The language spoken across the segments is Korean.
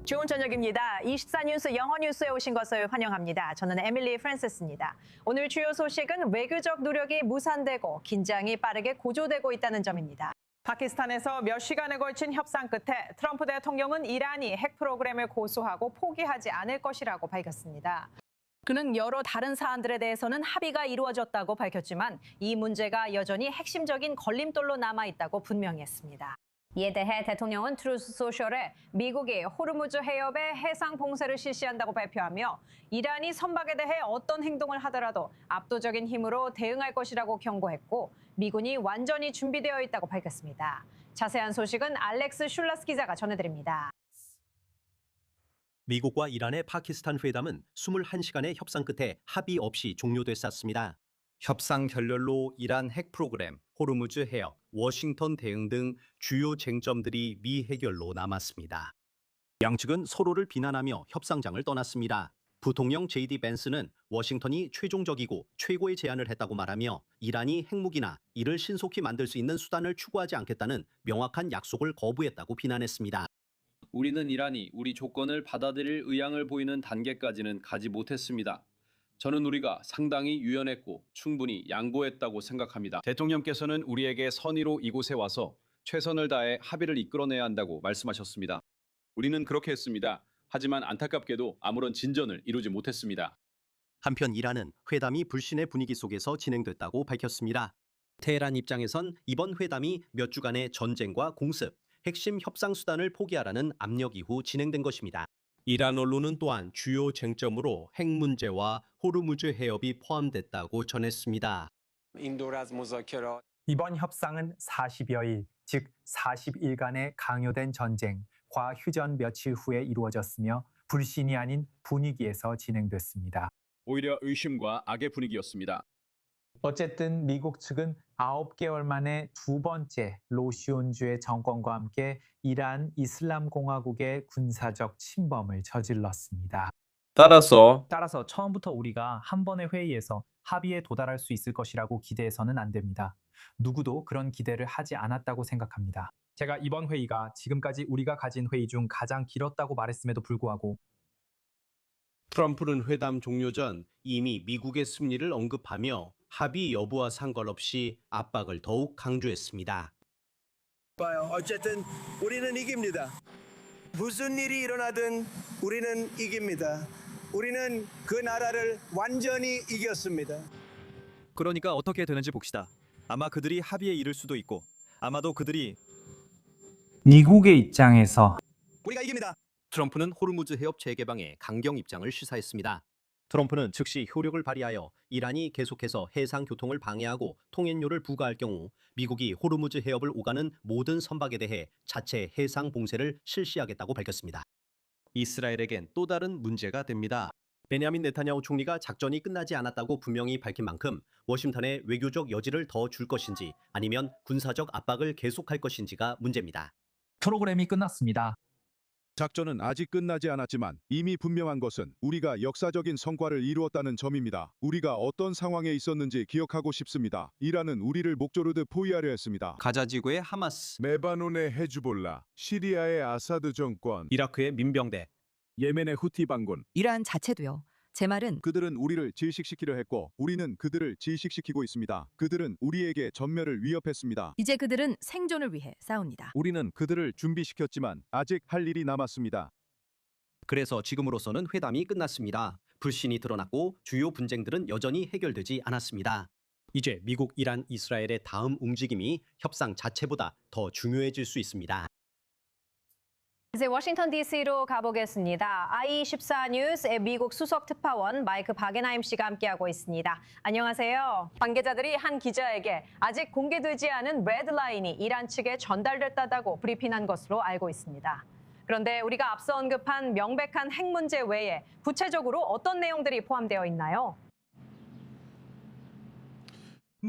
좋은 저녁입니다. 24뉴스 영어 뉴스에 오신 것을 환영합니다. 저는 에밀리 프랜시스입니다. 오늘 주요 소식은 외교적 노력이 무산되고 긴장이 빠르게 고조되고 있다는 점입니다. 파키스탄에서 몇 시간에 걸친 협상 끝에 트럼프 대통령은 이란이 핵 프로그램을 고수하고 포기하지 않을 것이라고 밝혔습니다. 그는 여러 다른 사안들에 대해서는 합의가 이루어졌다고 밝혔지만 이 문제가 여전히 핵심적인 걸림돌로 남아있다고 분명히 했습니다. 이에 대해 대통령은 트루스 소셜에 미국이 호르무즈 해협에 해상 봉쇄를 실시한다고 발표하며 이란이 선박에 대해 어떤 행동을 하더라도 압도적인 힘으로 대응할 것이라고 경고했고 미군이 완전히 준비되어 있다고 밝혔습니다. 자세한 소식은 알렉스 슐라스 기자가 전해드립니다. 미국과 이란의 파키스탄 회담은 21시간의 협상 끝에 합의 없이 종료됐었습니다. 협상 결렬로 이란 핵 프로그램, 호르무즈 해협, 워싱턴 대응 등 주요 쟁점들이 미해결로 남았습니다. 양측은 서로를 비난하며 협상장을 떠났습니다. 부통령 JD 벤스는 워싱턴이 최종적이고 최고의 제안을 했다고 말하며 이란이 핵무기나 이를 신속히 만들 수 있는 수단을 추구하지 않겠다는 명확한 약속을 거부했다고 비난했습니다. 우리는 이란이 우리 조건을 받아들일 의향을 보이는 단계까지는 가지 못했습니다. 저는 우리가 상당히 유연했고 충분히 양보했다고 생각합니다. 대통령께서는 우리에게 선의로 이곳에 와서 최선을 다해 합의를 이끌어내야 한다고 말씀하셨습니다. 우리는 그렇게 했습니다. 하지만 안타깝게도 아무런 진전을 이루지 못했습니다. 한편 이란은 회담이 불신의 분위기 속에서 진행됐다고 밝혔습니다. 테헤란 입장에선 이번 회담이 몇 주간의 전쟁과 공습, 핵심 협상 수단을 포기하라는 압력 이후 진행된 것입니다. 이란 언론은 또한 주요 쟁점으로 핵 문제와 호르무즈 해협이 포함됐다고 전했습니다. 이번 협상은 40여일, 즉 40일간의 강요된 전쟁, 과휴전 며칠 후에 이루어졌으며 불신이 아닌 분위기에서 진행됐습니다. 오히려 의심과 악의 분위기였습니다. 어쨌든 미국 측은 9개월 만에 두 번째 로시온주의 정권과 함께 이란 이슬람공화국의 군사적 침범을 저질렀습니다. 따라서 처음부터 우리가 한 번의 회의에서 합의에 도달할 수 있을 것이라고 기대해서는 안 됩니다. 누구도 그런 기대를 하지 않았다고 생각합니다. 제가 이번 회의가 지금까지 우리가 가진 회의 중 가장 길었다고 말했음에도 불구하고 트럼프는 회담 종료 전 이미 미국의 승리를 언급하며 합의 여부와 상관없이 압박을 더욱 강조했습니다. 어쨌든 우리는 이깁니다. 무슨 일이 일어나든 우리는 이깁니다. 우리는 그 나라를 완전히 이겼습니다. 그러니까 어떻게 되는지 봅시다. 아마 그들이 합의에 이를 수도 있고 아마도 그들이 미국의 입장에서 우리가 이깁니다. 트럼프는 호르무즈 해협 재개방에 강경 입장을 시사했습니다. 트럼프는 즉시 효력을 발휘하여 이란이 계속해서 해상 교통을 방해하고 통행료를 부과할 경우 미국이 호르무즈 해협을 오가는 모든 선박에 대해 자체 해상 봉쇄를 실시하겠다고 밝혔습니다. 이스라엘에겐 또 다른 문제가 됩니다. 베냐민 네타냐후 총리가 작전이 끝나지 않았다고 분명히 밝힌 만큼 워싱턴에 외교적 여지를 더 줄 것인지 아니면 군사적 압박을 계속할 것인지가 문제입니다. 프로그램이 끝났습니다. 작전은 아직 끝나지 않았지만 이미 분명한 것은 우리가 역사적인 성과를 이루었다는 점입니다. 우리가 어떤 상황에 있었는지 기억하고 싶습니다. 이란은 우리를 목조르듯 포위하려 했습니다. 가자 지구의 하마스, 레바논의 헤즈볼라, 시리아의 아사드 정권, 이라크의 민병대, 예멘의 후티 반군. 이란 자체도요. 제 말은 그들은 우리를 질식시키려 했고 우리는 그들을 질식시키고 있습니다. 그들은 우리에게 전멸을 위협했습니다. 이제 그들은 생존을 위해 싸웁니다. 우리는 그들을 준비시켰지만 아직 할 일이 남았습니다. 그래서 지금으로서는 회담이 끝났습니다. 불신이 드러났고 주요 분쟁들은 여전히 해결되지 않았습니다. 이제 미국, 이란, 이스라엘의 다음 움직임이 협상 자체보다 더 중요해질 수 있습니다. 이제 워싱턴 DC로 가보겠습니다. I24 뉴스의 미국 수석 특파원 마이크 바겐하임 씨가 함께하고 있습니다. 안녕하세요. 관계자들이 한 기자에게 아직 공개되지 않은 레드라인이 이란 측에 전달됐다고 브리핑한 것으로 알고 있습니다. 그런데 우리가 앞서 언급한 명백한 핵 문제 외에 구체적으로 어떤 내용들이 포함되어 있나요?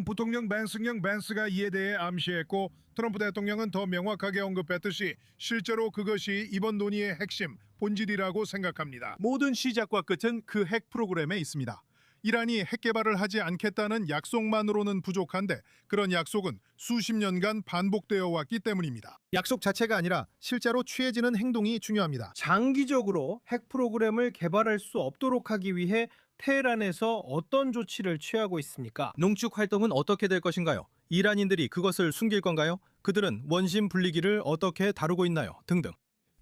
부통령 벤스가 이에 대해 암시했고 트럼프 대통령은 더 명확하게 언급했듯이 실제로 그것이 이번 논의의 핵심, 본질이라고 생각합니다. 모든 시작과 끝은 그 핵 프로그램에 있습니다. 이란이 핵 개발을 하지 않겠다는 약속만으로는 부족한데 그런 약속은 수십 년간 반복되어 왔기 때문입니다. 약속 자체가 아니라 실제로 취해지는 행동이 중요합니다. 장기적으로 핵 프로그램을 개발할 수 없도록 하기 위해 테헤란에서 어떤 조치를 취하고 있습니까? 농축 활동은 어떻게 될 것인가요? 이란인들이 그것을 숨길 건가요? 그들은 원심 분리기를 어떻게 다루고 있나요? 등등.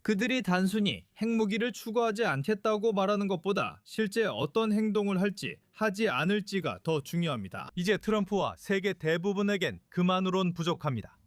그들이 단순히 핵무기를 추구하지 않겠다고 말하는 것보다 실제 어떤 행동을 할지 하지 않을지가 더 중요합니다. 이제 트럼프와 세계 대부분에겐 그만으론 부족합니다.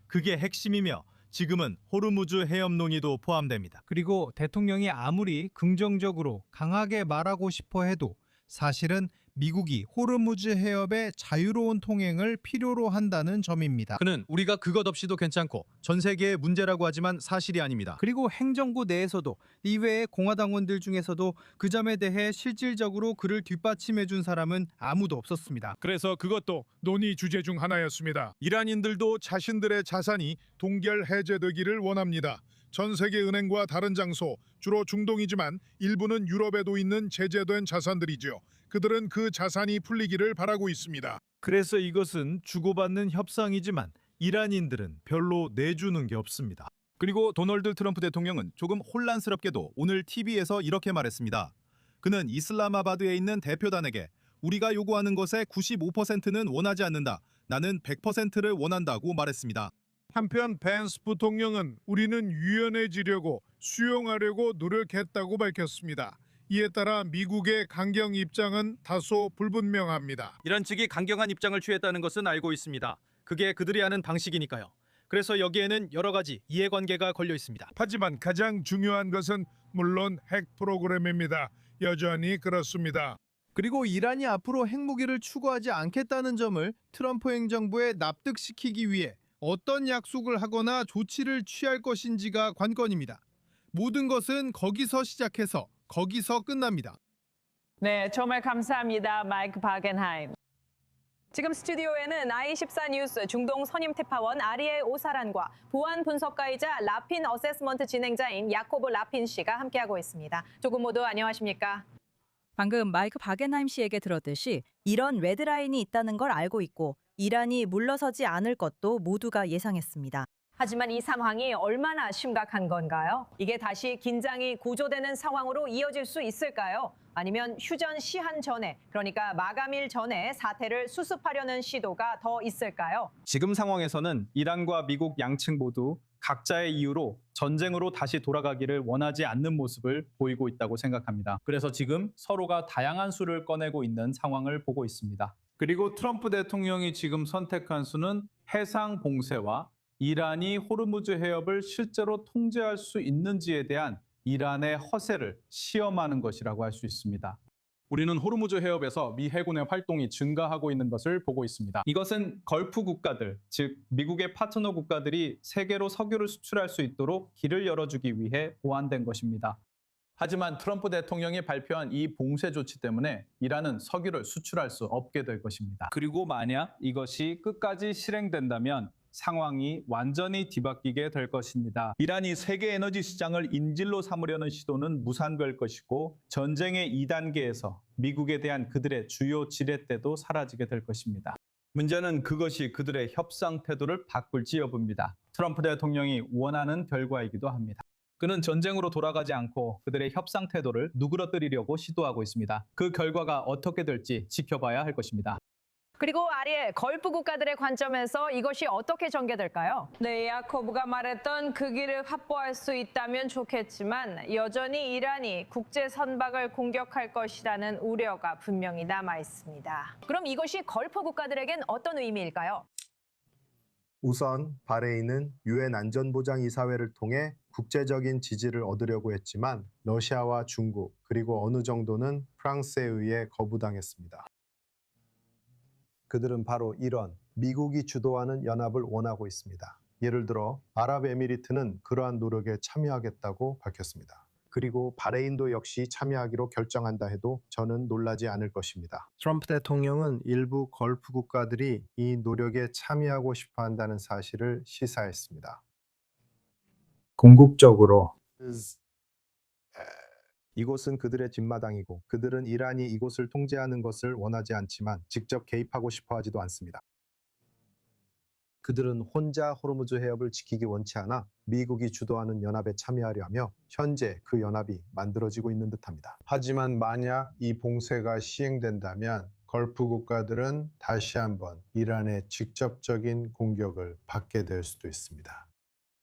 그게 핵심이며 지금은 호르무즈 해협 논의도 포함됩니다. 그리고 대통령이 아무리 긍정적으로 강하게 말하고 싶어 해도 사실은 미국이 호르무즈 해협의 자유로운 통행을 필요로 한다는 점입니다. 그는 우리가 그것 없이도 괜찮고 전 세계의 문제라고 하지만 사실이 아닙니다. 그리고 행정부 내에서도 이외의 공화당원들 중에서도 그 점에 대해 실질적으로 그를 뒷받침해 준 사람은 아무도 없었습니다. 그래서 그것도 논의 주제 중 하나였습니다. 이란인들도 자신들의 자산이 동결 해제되기를 원합니다. 전 세계 은행과 다른 장소, 주로 중동이지만 일부는 유럽에도 있는 제재된 자산들이죠. 그들은 그 자산이 풀리기를 바라고 있습니다. 그래서 이것은 주고받는 협상이지만 이란인들은 별로 내주는 게 없습니다. 그리고 도널드 트럼프 대통령은 조금 혼란스럽게도 오늘 TV에서 이렇게 말했습니다. 그는 이슬라마바드에 있는 대표단에게 우리가 요구하는 것의 95%는 원하지 않는다. 나는 100%를 원한다고 말했습니다. 한편 펜스 부통령은 우리는 유연해지려고 수용하려고 노력했다고 밝혔습니다. 이에 따라 미국의 강경 입장은 다소 불분명합니다. 이란 측이 강경한 입장을 취했다는 것은 알고 있습니다. 그게 그들이 하는 방식이니까요. 그래서 여기에는 여러 가지 이해관계가 걸려 있습니다. 하지만 가장 중요한 것은 물론 핵 프로그램입니다. 여전히 그렇습니다. 그리고 이란이 앞으로 핵무기를 추구하지 않겠다는 점을 트럼프 행정부에 납득시키기 위해 어떤 약속을 하거나 조치를 취할 것인지가 관건입니다. 모든 것은 거기서 시작해서 거기서 끝납니다. 네, 정말 감사합니다. 마이크 바겐하임. 지금 스튜디오에는 i14 뉴스 중동 선임 특파원 아리엘 오사란과 보안 분석가이자 라핀 어세스먼트 진행자인 야코브 라핀 씨가 함께하고 있습니다. 두 분 모두 안녕하십니까? 방금 마이크 바겐하임 씨에게 들었듯이 이런 레드라인이 있다는 걸 알고 있고 이란이 물러서지 않을 것도 모두가 예상했습니다. 하지만 이 상황이 얼마나 심각한 건가요? 이게 다시 긴장이 고조되는 상황으로 이어질 수 있을까요? 아니면 휴전 시한 전에, 그러니까 마감일 전에 사태를 수습하려는 시도가 더 있을까요? 지금 상황에서는 이란과 미국 양측 모두 각자의 이유로 전쟁으로 다시 돌아가기를 원하지 않는 모습을 보이고 있다고 생각합니다. 그래서 지금 서로가 다양한 수를 꺼내고 있는 상황을 보고 있습니다. 그리고 트럼프 대통령이 지금 선택한 수는 해상 봉쇄와 이란이 호르무즈 해협을 실제로 통제할 수 있는지에 대한 이란의 허세를 시험하는 것이라고 할 수 있습니다. 우리는 호르무즈 해협에서 미 해군의 활동이 증가하고 있는 것을 보고 있습니다. 이것은 걸프 국가들, 즉 미국의 파트너 국가들이 세계로 석유를 수출할 수 있도록 길을 열어주기 위해 보완된 것입니다. 하지만 트럼프 대통령이 발표한 이 봉쇄 조치 때문에 이란은 석유를 수출할 수 없게 될 것입니다. 그리고 만약 이것이 끝까지 실행된다면 상황이 완전히 뒤바뀌게 될 것입니다. 이란이 세계 에너지 시장을 인질로 삼으려는 시도는 무산될 것이고 전쟁의 2단계에서 미국에 대한 그들의 주요 지렛대도 사라지게 될 것입니다. 문제는 그것이 그들의 협상 태도를 바꿀지 여부입니다. 트럼프 대통령이 원하는 결과이기도 합니다. 그는 전쟁으로 돌아가지 않고 그들의 협상 태도를 누그러뜨리려고 시도하고 있습니다. 그 결과가 어떻게 될지 지켜봐야 할 것입니다. 그리고 아리엘, 걸프 국가들의 관점에서 이것이 어떻게 전개될까요? 네, 야코브가 말했던 그 길을 확보할 수 있다면 좋겠지만 여전히 이란이 국제 선박을 공격할 것이라는 우려가 분명히 남아 있습니다. 그럼 이것이 걸프 국가들에겐 어떤 의미일까요? 우선 바레인은 유엔 안전보장이사회를 통해 국제적인 지지를 얻으려고 했지만 러시아와 중국 그리고 어느 정도는 프랑스에 의해 거부당했습니다. 그들은 바로 이런 미국이 주도하는 연합을 원하고 있습니다. 예를 들어 아랍에미리트는 그러한 노력에 참여하겠다고 밝혔습니다. 그리고 바레인도 역시 참여하기로 결정한다 해도 저는 놀라지 않을 것입니다. 트럼프 대통령은 일부 걸프 국가들이 이 노력에 참여하고 싶어 한다는 사실을 시사했습니다. 궁극적으로 이곳은 그들의 뒷마당이고 그들은 이란이 이곳을 통제하는 것을 원하지 않지만 직접 개입하고 싶어 하지도 않습니다. 그들은 혼자 호르무즈 해협을 지키기 원치 않아 미국이 주도하는 연합에 참여하려 하며 현재 그 연합이 만들어지고 있는 듯합니다. 하지만 만약 이 봉쇄가 시행된다면 걸프 국가들은 다시 한번 이란의 직접적인 공격을 받게 될 수도 있습니다.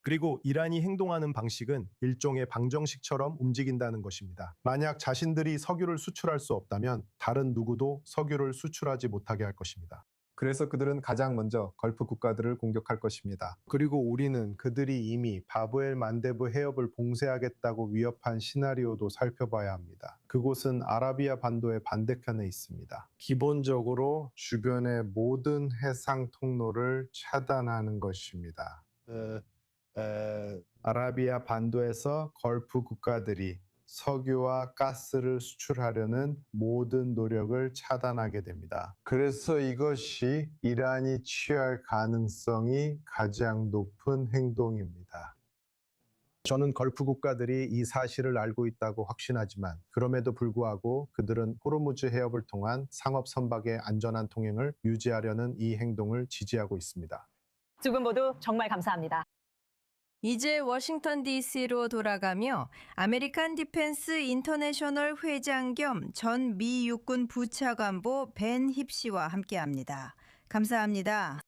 그리고 이란이 행동하는 방식은 일종의 방정식처럼 움직인다는 것입니다. 만약 자신들이 석유를 수출할 수 없다면 다른 누구도 석유를 수출하지 못하게 할 것입니다. 그래서 그들은 가장 먼저 걸프 국가들을 공격할 것입니다. 그리고 우리는 그들이 이미 바브엘 만데브 해협을 봉쇄하겠다고 위협한 시나리오도 살펴봐야 합니다. 그곳은 아라비아 반도의 반대편에 있습니다. 기본적으로 주변의 모든 해상 통로를 차단하는 것입니다. 아라비아 반도에서 걸프 국가들이 석유와 가스를 수출하려는 모든 노력을 차단하게 됩니다. 그래서 이것이 이란이 취할 가능성이 가장 높은 행동입니다. 저는 걸프 국가들이 이 사실을 알고 있다고 확신하지만 그럼에도 불구하고 그들은 호르무즈 해협을 통한 상업 선박의 안전한 통행을 유지하려는 이 행동을 지지하고 있습니다. 두 분 모두 정말 감사합니다. 이제 워싱턴 DC로 돌아가며 아메리칸 디펜스 인터내셔널 회장 겸 전 미 육군 부차관보 벤 힙씨와 함께합니다. 감사합니다.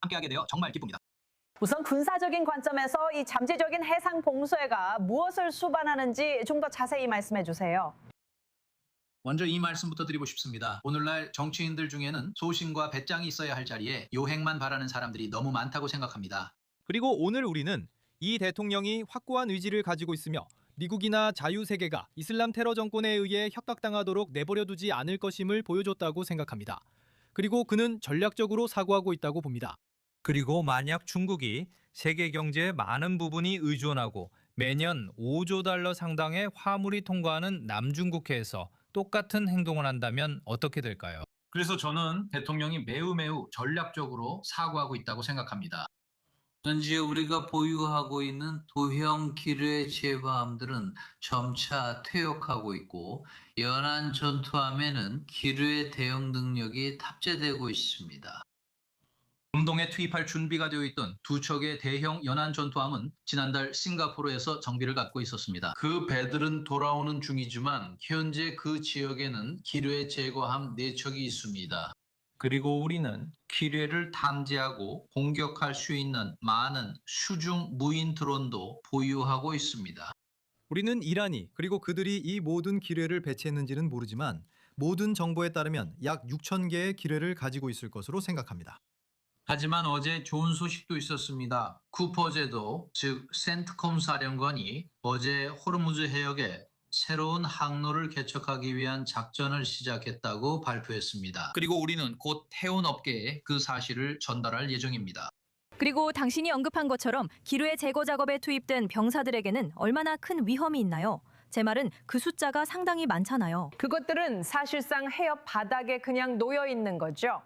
함께하게 되어 정말 기쁩니다. 우선 군사적인 관점에서 이 잠재적인 해상 봉쇄가 무엇을 수반하는지 좀 더 자세히 말씀해 주세요. 먼저 이 말씀부터 드리고 싶습니다. 오늘날 정치인들 중에는 소신과 배짱이 있어야 할 자리에 요행만 바라는 사람들이 너무 많다고 생각합니다. 그리고 오늘 우리는 이 대통령이 확고한 의지를 가지고 있으며 미국이나 자유세계가 이슬람 테러 정권에 의해 협박당하도록 내버려 두지 않을 것임을 보여줬다고 생각합니다. 그리고 그는 전략적으로 사고하고 있다고 봅니다. 그리고 만약 중국이 세계 경제의 많은 부분이 의존하고 매년 5조 달러 상당의 화물이 통과하는 남중국해에서 똑같은 행동을 한다면 어떻게 될까요? 그래서 저는 대통령이 매우 전략적으로 사고하고 있다고 생각합니다. 현재 우리가 보유하고 있는 도형 기뢰 제거함들은 점차 퇴역하고 있고 연안 전투함에는 기뢰 대응 능력이 탑재되고 있습니다. 중동에 투입할 준비가 되어 있던 두 척의 대형 연안 전투함은 지난달 싱가포르에서 정비를 갖고 있었습니다. 그 배들은 돌아오는 중이지만 현재 그 지역에는 기뢰 제거함 4척이 있습니다. 그리고 우리는 기뢰를 탐지하고 공격할 수 있는 많은 수중 무인 드론도 보유하고 있습니다. 우리는 이란이 그리고 그들이 이 모든 기뢰를 배치했는지는 모르지만 모든 정보에 따르면 약 6천 개의 기뢰를 가지고 있을 것으로 생각합니다. 하지만 어제 좋은 소식도 있었습니다. 쿠퍼 제도, 즉 센트콤 사령관이 어제 호르무즈 해역에 새로운 항로를 개척하기 위한 작전을 시작했다고 발표했습니다. 그리고 우리는 곧 해운 업계에 그 사실을 전달할 예정입니다. 그리고 당신이 언급한 것처럼 기뢰 제거 작업에 투입된 병사들에게는 얼마나 큰 위험이 있나요? 제 말은 그 숫자가 상당히 많잖아요. 그것들은 사실상 해협 바닥에 그냥 놓여 있는 거죠.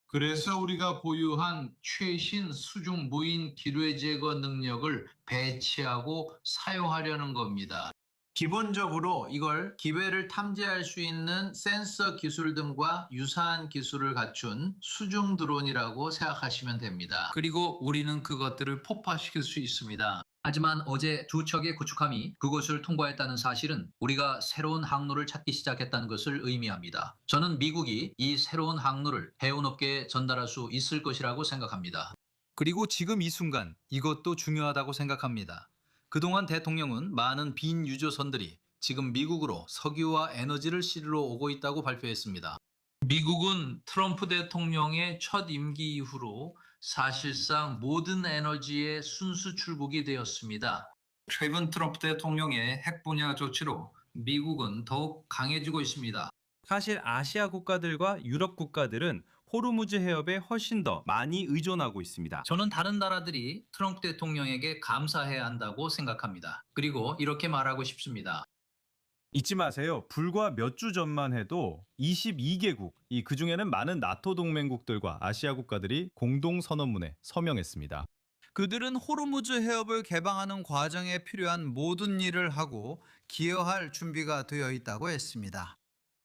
그래서 우리가 보유한 최신 수중 무인 기뢰 제거 능력을 배치하고 사용하려는 겁니다. 기본적으로 이걸 기뢰를 탐지할 수 있는 센서 기술 등과 유사한 기술을 갖춘 수중 드론이라고 생각하시면 됩니다. 그리고 우리는 그것들을 폭파시킬 수 있습니다. 하지만 어제 두 척의 구축함이 그곳을 통과했다는 사실은 우리가 새로운 항로를 찾기 시작했다는 것을 의미합니다. 저는 미국이 이 새로운 항로를 해운업계에 전달할 수 있을 것이라고 생각합니다. 그리고 지금 이 순간 이것도 중요하다고 생각합니다. 그동안 대통령은 많은 빈 유조선들이 지금 미국으로 석유와 에너지를 실으러 오고 있다고 발표했습니다. 미국은 트럼프 대통령의 첫 임기 이후로 사실상 모든 에너지의 순수 출국이 되었습니다. 최근 트럼프 대통령의 핵 분야 조치로 미국은 더욱 강해지고 있습니다. 사실 아시아 국가들과 유럽 국가들은 호르무즈 해협에 훨씬 더 많이 의존하고 있습니다. 저는 다른 나라들이 트럼프 대통령에게 감사해야 한다고 생각합니다. 그리고 이렇게 말하고 싶습니다. 잊지 마세요. 불과 몇 주 전만 해도 22개국, 그중에는 많은 나토 동맹국들과 아시아 국가들이 공동 선언문에 서명했습니다. 그들은 호르무즈 해협을 개방하는 과정에 필요한 모든 일을 하고 기여할 준비가 되어 있다고 했습니다.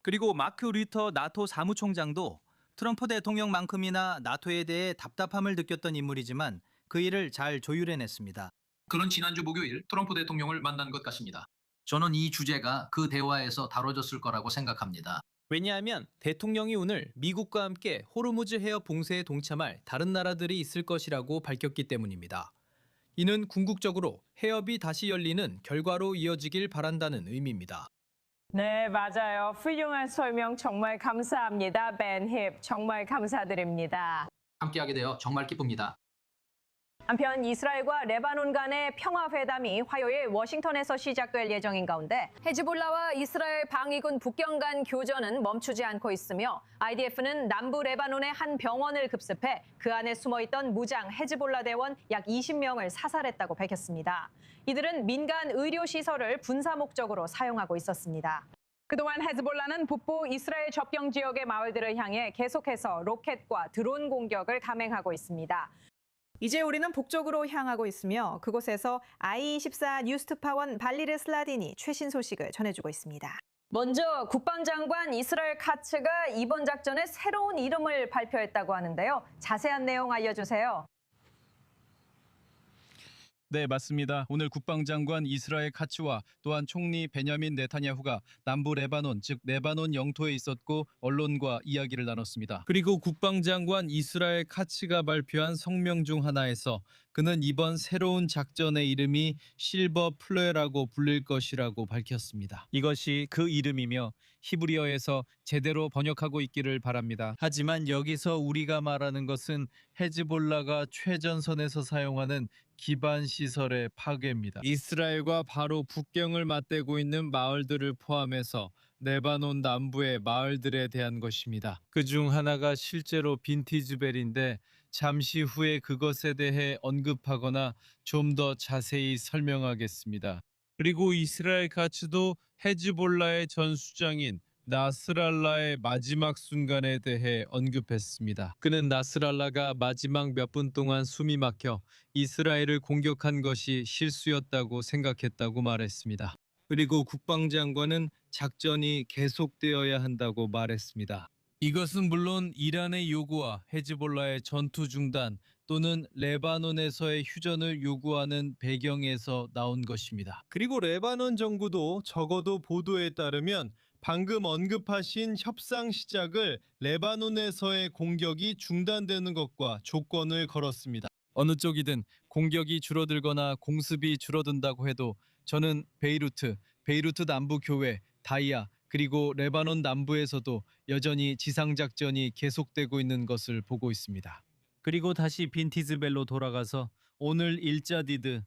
그리고 마크 류터 나토 사무총장도 트럼프 대통령만큼이나 나토에 대해 답답함을 느꼈던 인물이지만 그 일을 잘 조율해냈습니다. 그는 지난주 목요일 트럼프 대통령을 만난 것 같습니다. 저는 이 주제가 그 대화에서 다뤄졌을 거라고 생각합니다. 왜냐하면 대통령이 오늘 미국과 함께 호르무즈 해협 봉쇄에 동참할 다른 나라들이 있을 것이라고 밝혔기 때문입니다. 이는 궁극적으로 해협이 다시 열리는 결과로 이어지길 바란다는 의미입니다. 네, 맞아요. 훌륭한 설명 정말 감사합니다. 벤 힙, 정말 감사드립니다. 함께하게 되어 정말 기쁩니다. 한편 이스라엘과 레바논 간의 평화회담이 화요일 워싱턴에서 시작될 예정인 가운데 헤즈볼라와 이스라엘 방위군 북경 간 교전은 멈추지 않고 있으며 IDF는 남부 레바논의 한 병원을 급습해 그 안에 숨어있던 무장 헤즈볼라 대원 약 20명을 사살했다고 밝혔습니다. 이들은 민간 의료시설을 분사 목적으로 사용하고 있었습니다. 그동안 헤즈볼라는 북부 이스라엘 접경 지역의 마을들을 향해 계속해서 로켓과 드론 공격을 감행하고 있습니다. 이제 우리는 북쪽으로 향하고 있으며 그곳에서 I24 뉴스투파원 발리르 슬라딘이 최신 소식을 전해주고 있습니다. 먼저 국방장관 이스라엘 카츠가 이번 작전의 새로운 이름을 발표했다고 하는데요. 자세한 내용 알려주세요. 네, 맞습니다. 오늘 국방장관 이스라엘 카츠와 또한 총리 베냐민 네타냐후가 남부 레바논, 즉 레바논 영토에 있었고 언론과 이야기를 나눴습니다. 그리고 국방장관 이스라엘 카츠가 발표한 성명 중 하나에서 그는 이번 새로운 작전의 이름이 실버 플레라고 불릴 것이라고 밝혔습니다. 이것이 그 이름이며 히브리어에서 제대로 번역하고 있기를 바랍니다. 하지만 여기서 우리가 말하는 것은 헤즈볼라가 최전선에서 사용하는 기반 시설의 파괴입니다. 이스라엘과 바로 국경을 맞대고 있는 마을들을 포함해서 레바논 남부의 마을들에 대한 것입니다. 그중 하나가 실제로 빈티즈벨인데 잠시 후에 그것에 대해 언급하거나 좀 더 자세히 설명하겠습니다. 그리고 이스라엘 카츠도 헤즈볼라의 전수장인 나스랄라의 마지막 순간에 대해 언급했습니다. 그는 나스랄라가 마지막 몇 분 동안 숨이 막혀 이스라엘을 공격한 것이 실수였다고 생각했다고 말했습니다. 그리고 국방장관은 작전이 계속되어야 한다고 말했습니다. 이것은 물론 이란의 요구와 헤즈볼라의 전투 중단 또는 레바논에서의 휴전을 요구하는 배경에서 나온 것입니다. 그리고 레바논 정부도 적어도 보도에 따르면 방금 언급하신 협상 시작을 레바논에서의 공격이 중단되는 것과 조건을 걸었습니다. 어느 쪽이든 공격이 줄어들거나 공습이 줄어든다고 해도 저는 베이루트 남부 교회, 다이아 그리고 레바논 남부에서도 여전히 지상작전이 계속되고 있는 것을 보고 있습니다. 그리고 다시 빈티즈벨로 돌아가서 오늘 일자디드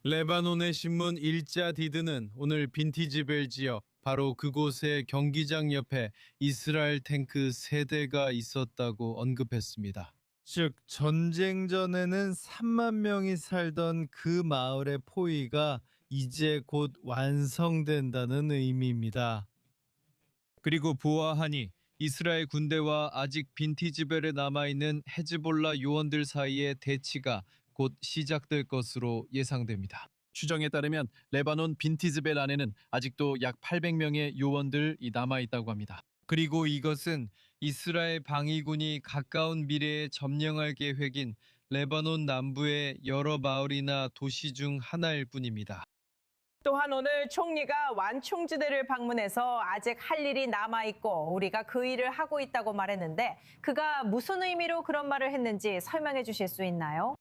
레바논의 신문 일자디드는 오늘 빈티즈벨 지역 바로 그곳의 경기장 옆에 이스라엘 탱크 3대가 있었다고 언급했습니다. 즉 전쟁 전에는 3만 명이 살던 그 마을의 포위가 이제 곧 완성된다는 의미입니다. 그리고 보아하니 이스라엘 군대와 아직 빈티즈벨에 남아있는 헤즈볼라 요원들 사이의 대치가 곧 시작될 것으로 예상됩니다. 추정에 따르면 레바논 빈티즈벨 안에는 아직도 약 800명의 요원들이 남아있다고 합니다. 그리고 이것은 이스라엘 방위군이 가까운 미래에 점령할 계획인 레바논 남부의 여러 마을이나 도시 중 하나일 뿐입니다. 또한 오늘 총리가 완충지대를 방문해서 아직 할 일이 남아있고 우리가 그 일을 하고 있다고 말했는데 그가 무슨 의미로 그런 말을 했는지 설명해 주실 수 있나요?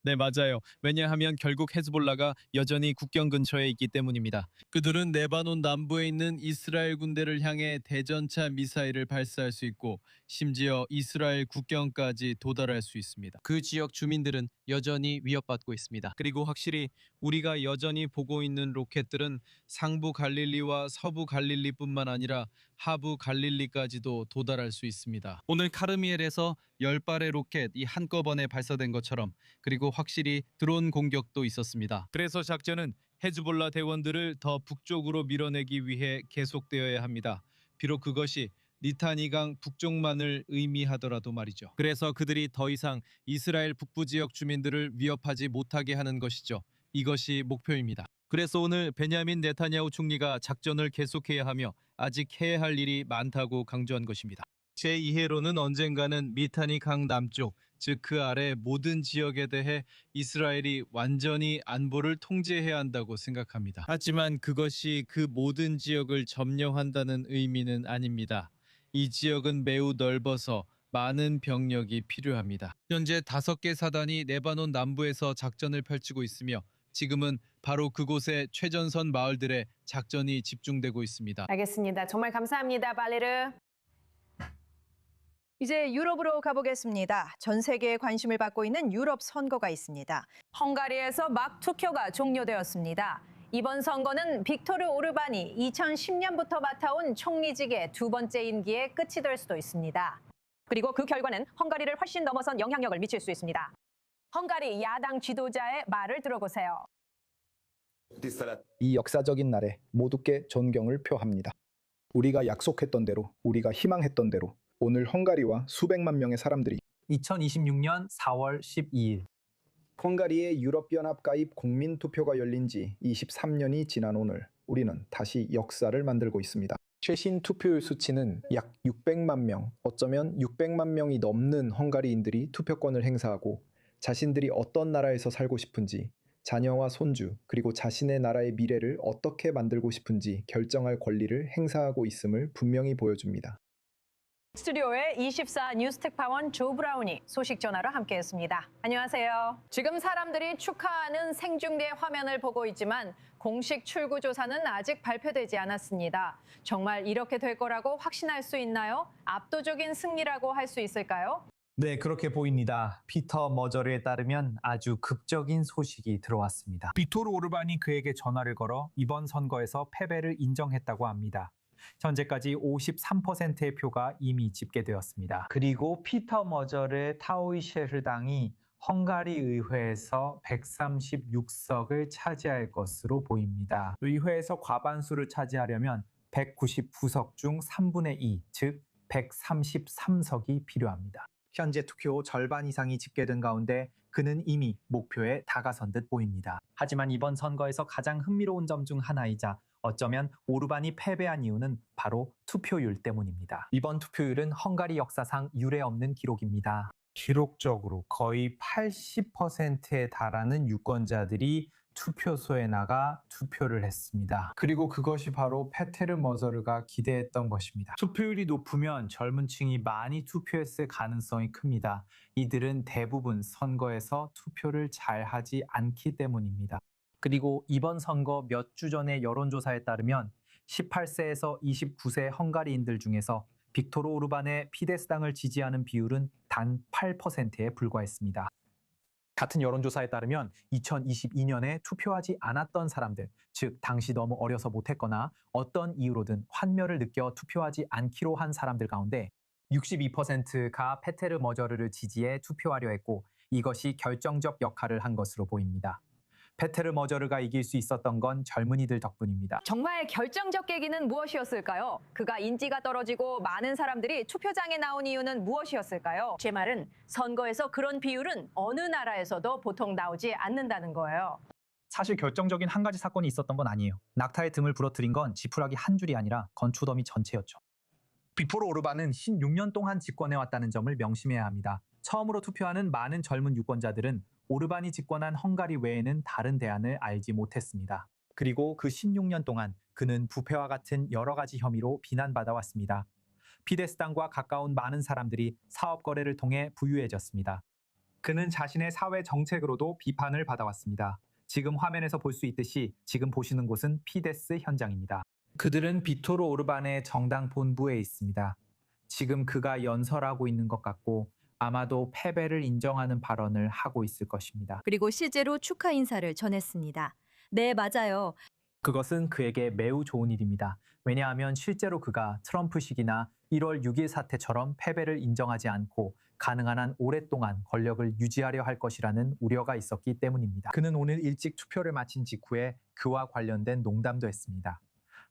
네, 맞아요. 왜냐하면 결국 헤즈볼라가 여전히 국경 근처에 있기 때문입니다. 그들은 레바논 남부에 있는 이스라엘 군대를 향해 대전차 미사일을 발사할 수 있고 심지어 이스라엘 국경까지 도달할 수 있습니다. 그 지역 주민들은 여전히 위협받고 있습니다. 그리고 확실히 우리가 여전히 보고 있는 로켓들은 상부 갈릴리와 서부 갈릴리뿐만 아니라 하부 갈릴리까지도 도달할 수 있습니다. 오늘 카르미엘에서 10발의 로켓이 한꺼번에 발사된 것처럼 그리고 확실히 드론 공격도 있었습니다. 그래서 작전은 헤즈볼라 대원들을 더 북쪽으로 밀어내기 위해 계속되어야 합니다. 비록 그것이 리타니강 북쪽만을 의미하더라도 말이죠. 그래서 그들이 더 이상 이스라엘 북부 지역 주민들을 위협하지 못하게 하는 것이죠. 이것이 목표입니다. 그래서 오늘 베냐민 네타냐후 총리가 작전을 계속해야 하며 아직 해야 할 일이 많다고 강조한 것입니다. 제 이해로는 언젠가는 미타니 강 남쪽, 즉 그 아래 모든 지역에 대해 이스라엘이 완전히 안보를 통제해야 한다고 생각합니다. 하지만 그것이 그 모든 지역을 점령한다는 의미는 아닙니다. 이 지역은 매우 넓어서 많은 병력이 필요합니다. 현재 5개 사단이 레바논 남부에서 작전을 펼치고 있으며 지금은 바로 그곳의 최전선 마을들에 작전이 집중되고 있습니다. 알겠습니다. 정말 감사합니다, 발레르. 이제 유럽으로 가보겠습니다. 전 세계에 관심을 받고 있는 유럽 선거가 있습니다. 헝가리에서 막 투표가 종료되었습니다. 이번 선거는 빅토르 오르반이 2010년부터 맡아온 총리직의 2번째 임기의 끝이 될 수도 있습니다. 그리고 그 결과는 헝가리를 훨씬 넘어선 영향력을 미칠 수 있습니다. 헝가리 야당 지도자의 말을 들어보세요. 이 역사적인 날에 모두께 존경을 표합니다. 우리가 약속했던 대로, 우리가 희망했던 대로 오늘 헝가리와 수백만 명의 사람들이 2026년 4월 12일 헝가리의 유럽연합 가입 국민투표가 열린 지 23년이 지난 오늘 우리는 다시 역사를 만들고 있습니다. 최신 투표율 수치는 약 600만 명, 어쩌면 600만 명이 넘는 헝가리인들이 투표권을 행사하고 자신들이 어떤 나라에서 살고 싶은지, 자녀와 손주, 그리고 자신의 나라의 미래를 어떻게 만들고 싶은지 결정할 권리를 행사하고 있음을 분명히 보여줍니다. 스튜디오에 24 뉴스 특파원 조 브라운이 소식 전하러 함께했습니다. 안녕하세요. 지금 사람들이 축하하는 생중계 화면을 보고 있지만 공식 출구 조사는 아직 발표되지 않았습니다. 정말 이렇게 될 거라고 확신할 수 있나요? 압도적인 승리라고 할 수 있을까요? 네, 그렇게 보입니다. 피터 머저르에 따르면 아주 극적인 소식이 들어왔습니다. 빅토르 오르반이 그에게 전화를 걸어 이번 선거에서 패배를 인정했다고 합니다. 현재까지 53%의 표가 이미 집계되었습니다. 그리고 피터 머저르의 타오이셰르당이 헝가리 의회에서 136석을 차지할 것으로 보입니다. 의회에서 과반수를 차지하려면 199석 중 3분의 2, 즉 133석이 필요합니다. 현재 투표 절반 이상이 집계된 가운데 그는 이미 목표에 다가선 듯 보입니다. 하지만 이번 선거에서 가장 흥미로운 점 중 하나이자 어쩌면 오르반이 패배한 이유는 바로 투표율 때문입니다. 이번 투표율은 헝가리 역사상 유례 없는 기록입니다. 기록적으로 거의 80%에 달하는 유권자들이 투표소에 나가 투표를 했습니다. 그리고 그것이 바로 페테르 머저르가 기대했던 것입니다. 투표율이 높으면 젊은 층이 많이 투표했을 가능성이 큽니다. 이들은 대부분 선거에서 투표를 잘 하지 않기 때문입니다. 그리고 이번 선거 몇 주 전의 여론조사에 따르면 18세에서 29세 헝가리인들 중에서 빅토르 오르반의 피데스당을 지지하는 비율은 단 8%에 불과했습니다. 같은 여론조사에 따르면 2022년에 투표하지 않았던 사람들, 즉 당시 너무 어려서 못했거나 어떤 이유로든 환멸을 느껴 투표하지 않기로 한 사람들 가운데 62%가 페테르 머저르를 지지해 투표하려 했고 이것이 결정적 역할을 한 것으로 보입니다. 페테르 머저르가 이길 수 있었던 건 젊은이들 덕분입니다. 정말 결정적 계기는 무엇이었을까요? 그가 인지가 떨어지고 많은 사람들이 투표장에 나온 이유는 무엇이었을까요? 제 말은 선거에서 그런 비율은 어느 나라에서도 보통 나오지 않는다는 거예요. 사실 결정적인 한 가지 사건이 있었던 건 아니에요. 낙타의 등을 부러뜨린 건 지푸라기 한 줄이 아니라 건초더미 전체였죠. 빅토르 오르반은 16년 동안 집권해왔다는 점을 명심해야 합니다. 처음으로 투표하는 많은 젊은 유권자들은 오르반이 집권한 헝가리 외에는 다른 대안을 알지 못했습니다. 그리고 그 16년 동안 그는 부패와 같은 여러 가지 혐의로 비난받아왔습니다. 피데스당과 가까운 많은 사람들이 사업 거래를 통해 부유해졌습니다. 그는 자신의 사회 정책으로도 비판을 받아왔습니다. 지금 화면에서 볼 수 있듯이 지금 보시는 곳은 피데스 현장입니다. 그들은 빅토르 오르반의 정당 본부에 있습니다. 지금 그가 연설하고 있는 것 같고 아마도 패배를 인정하는 발언을 하고 있을 것입니다. 그리고 실제로 축하 인사를 전했습니다. 네, 맞아요. 그것은 그에게 매우 좋은 일입니다. 왜냐하면 실제로 그가 트럼프식이나 1월 6일 사태처럼 패배를 인정하지 않고 가능한 한 오랫동안 권력을 유지하려 할 것이라는 우려가 있었기 때문입니다. 그는 오늘 일찍 투표를 마친 직후에 그와 관련된 농담도 했습니다.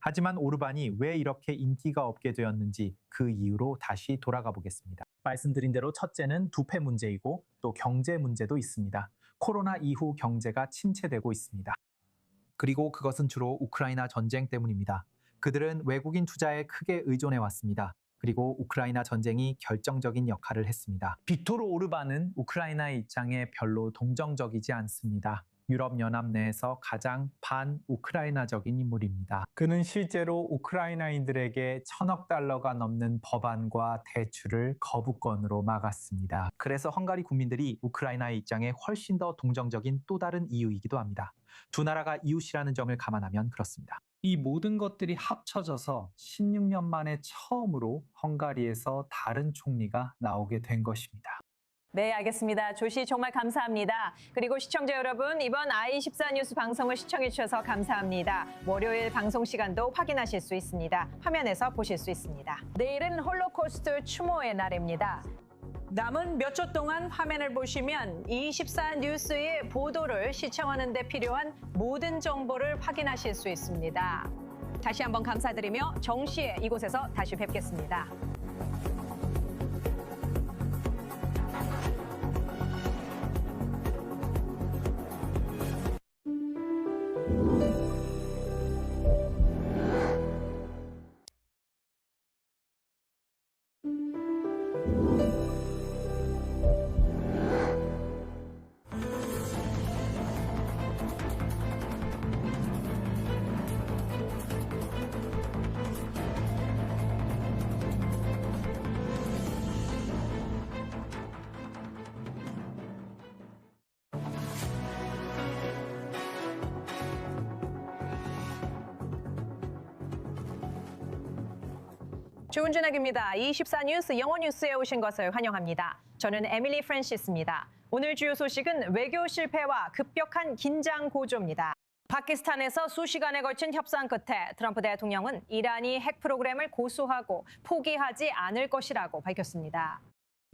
하지만 오르반이 왜 이렇게 인기가 없게 되었는지 그 이유로 다시 돌아가 보겠습니다. 말씀드린 대로 첫째는 부패 문제이고 또 경제 문제도 있습니다. 코로나 이후 경제가 침체되고 있습니다. 그리고 그것은 주로 우크라이나 전쟁 때문입니다. 그들은 외국인 투자에 크게 의존해 왔습니다. 그리고 우크라이나 전쟁이 결정적인 역할을 했습니다. 빅토르 오르반은 우크라이나의 입장에 별로 동정적이지 않습니다. 유럽연합 내에서 가장 반-우크라이나적인 인물입니다. 그는 실제로 우크라이나인들에게 1,000억 달러가 넘는 법안과 대출을 거부권으로 막았습니다. 그래서 헝가리 국민들이 우크라이나의 입장에 훨씬 더 동정적인 또 다른 이유이기도 합니다. 두 나라가 이웃이라는 점을 감안하면 그렇습니다. 이 모든 것들이 합쳐져서 16년 만에 처음으로 헝가리에서 다른 총리가 나오게 된 것입니다. 네, 알겠습니다. 조시 정말 감사합니다. 그리고 시청자 여러분, 이번 i24 뉴스 방송을 시청해 주셔서 감사합니다. 월요일 방송 시간도 확인하실 수 있습니다. 화면에서 보실 수 있습니다. 내일은 홀로코스트 추모의 날입니다. 남은 몇 초 동안 화면을 보시면 24 뉴스의 보도를 시청하는 데 필요한 모든 정보를 확인하실 수 있습니다. 다시 한번 감사드리며 정시에 이곳에서 다시 뵙겠습니다. 좋은 저녁입니다. 24 뉴스 영어 뉴스에 오신 것을 환영합니다. 저는 에밀리 프랜시스입니다. 오늘 주요 소식은 외교 실패와 급격한 긴장 고조입니다. 파키스탄에서 수시간에 걸친 협상 끝에 트럼프 대통령은 이란이 핵 프로그램을 고수하고 포기하지 않을 것이라고 밝혔습니다.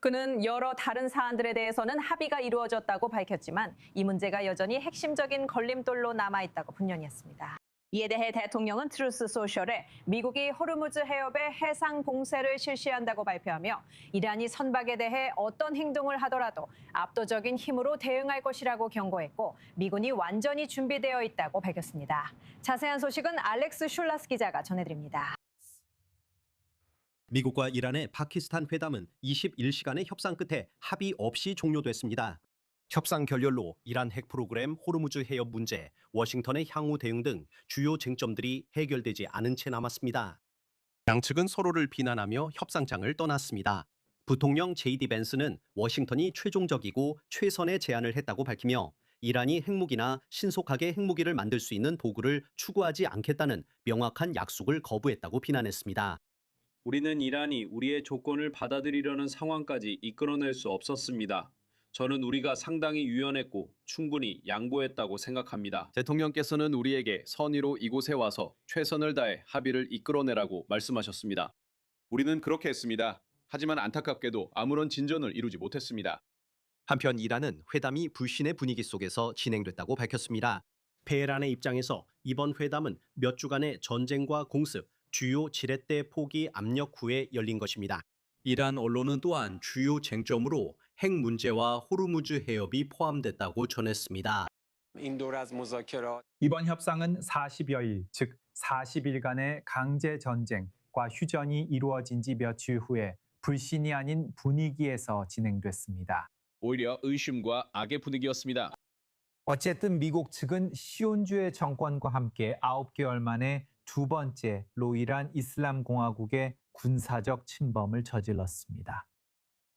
그는 여러 다른 사안들에 대해서는 합의가 이루어졌다고 밝혔지만 이 문제가 여전히 핵심적인 걸림돌로 남아있다고 분연했습니다. 이에 대해 대통령은 트루스 소셜에 미국이 호르무즈 해협에 해상 봉쇄를 실시한다고 발표하며 이란이 선박에 대해 어떤 행동을 하더라도 압도적인 힘으로 대응할 것이라고 경고했고 미군이 완전히 준비되어 있다고 밝혔습니다. 자세한 소식은 알렉스 슐라스 기자가 전해드립니다. 미국과 이란의 파키스탄 회담은 21시간의 협상 끝에 합의 없이 종료됐습니다. 협상 결렬로 이란 핵 프로그램 호르무즈 해협 문제, 워싱턴의 향후 대응 등 주요 쟁점들이 해결되지 않은 채 남았습니다. 양측은 서로를 비난하며 협상장을 떠났습니다. 부통령 JD 벤스는 워싱턴이 최종적이고 최선의 제안을 했다고 밝히며 이란이 핵무기나 신속하게 핵무기를 만들 수 있는 도구를 추구하지 않겠다는 명확한 약속을 거부했다고 비난했습니다. 우리는 이란이 우리의 조건을 받아들이려는 상황까지 이끌어낼 수 없었습니다. 저는 우리가 상당히 유연했고 충분히 양보했다고 생각합니다. 대통령께서는 우리에게 선의로 이곳에 와서 최선을 다해 합의를 이끌어내라고 말씀하셨습니다. 우리는 그렇게 했습니다. 하지만 안타깝게도 아무런 진전을 이루지 못했습니다. 한편 이란은 회담이 불신의 분위기 속에서 진행됐다고 밝혔습니다. 테헤란의 입장에서 이번 회담은 몇 주간의 전쟁과 공습, 주요 지렛대 포기 압력 후에 열린 것입니다. 이란 언론은 또한 주요 쟁점으로 핵 문제와 호르무즈 해협이 포함됐다고 전했습니다. 이번 협상은 40여일, 즉 40일간의 강제 전쟁과 휴전이 이루어진 지 며칠 후에 불신이 아닌 분위기에서 진행됐습니다. 오히려 의심과 악의 분위기였습니다. 어쨌든 미국 측은 시온주의 정권과 함께 9개월 만에 두 번째로 이란 이슬람 공화국의 군사적 침범을 저질렀습니다.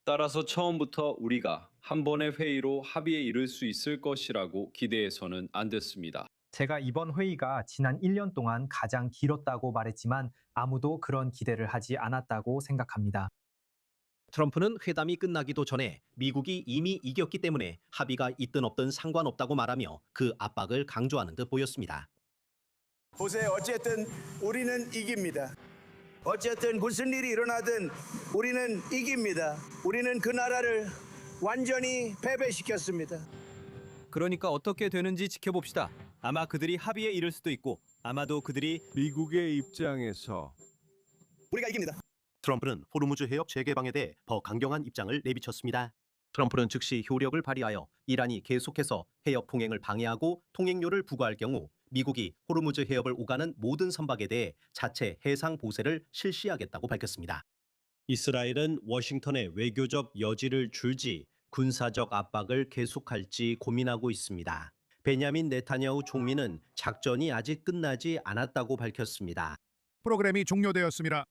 따라서 처음부터 우리가 한 번의 회의로 합의에 이를 수 있을 것이라고 기대해서는 안 됐습니다. 제가 이번 회의가 지난 1년 동안 가장 길었다고 말했지만 아무도 그런 기대를 하지 않았다고 생각합니다. 트럼프는 회담이 끝나기도 전에 미국이 이미 이겼기 때문에 합의가 있든 없든 상관없다고 말하며 그 압박을 강조하는 듯 보였습니다. 보세요. 어쨌든 우리는 이깁니다. 어쨌든 무슨 일이 일어나든 우리는 이깁니다. 우리는 그 나라를 완전히 패배시켰습니다. 그러니까 어떻게 되는지 지켜봅시다. 아마 그들이 합의에 이를 수도 있고 아마도 그들이 미국의 입장에서 우리가 이깁니다. 트럼프는 호르무즈 해협 재개방에 대해 더 강경한 입장을 내비쳤습니다. 트럼프는 즉시 효력을 발휘하여 이란이 계속해서 해협 통행을 방해하고 통행료를 부과할 경우 미국이 호르무즈 해협을 오가는 모든 선박에 대해 자체 해상 보세를 실시하겠다고 밝혔습니다. 이스라엘은 워싱턴의 외교적 여지를 줄지 군사적 압박을 계속할지 고민하고 있습니다. 베냐민 네타냐후 총리는 작전이 아직 끝나지 않았다고 밝혔습니다. 프로그램이 종료되었습니다.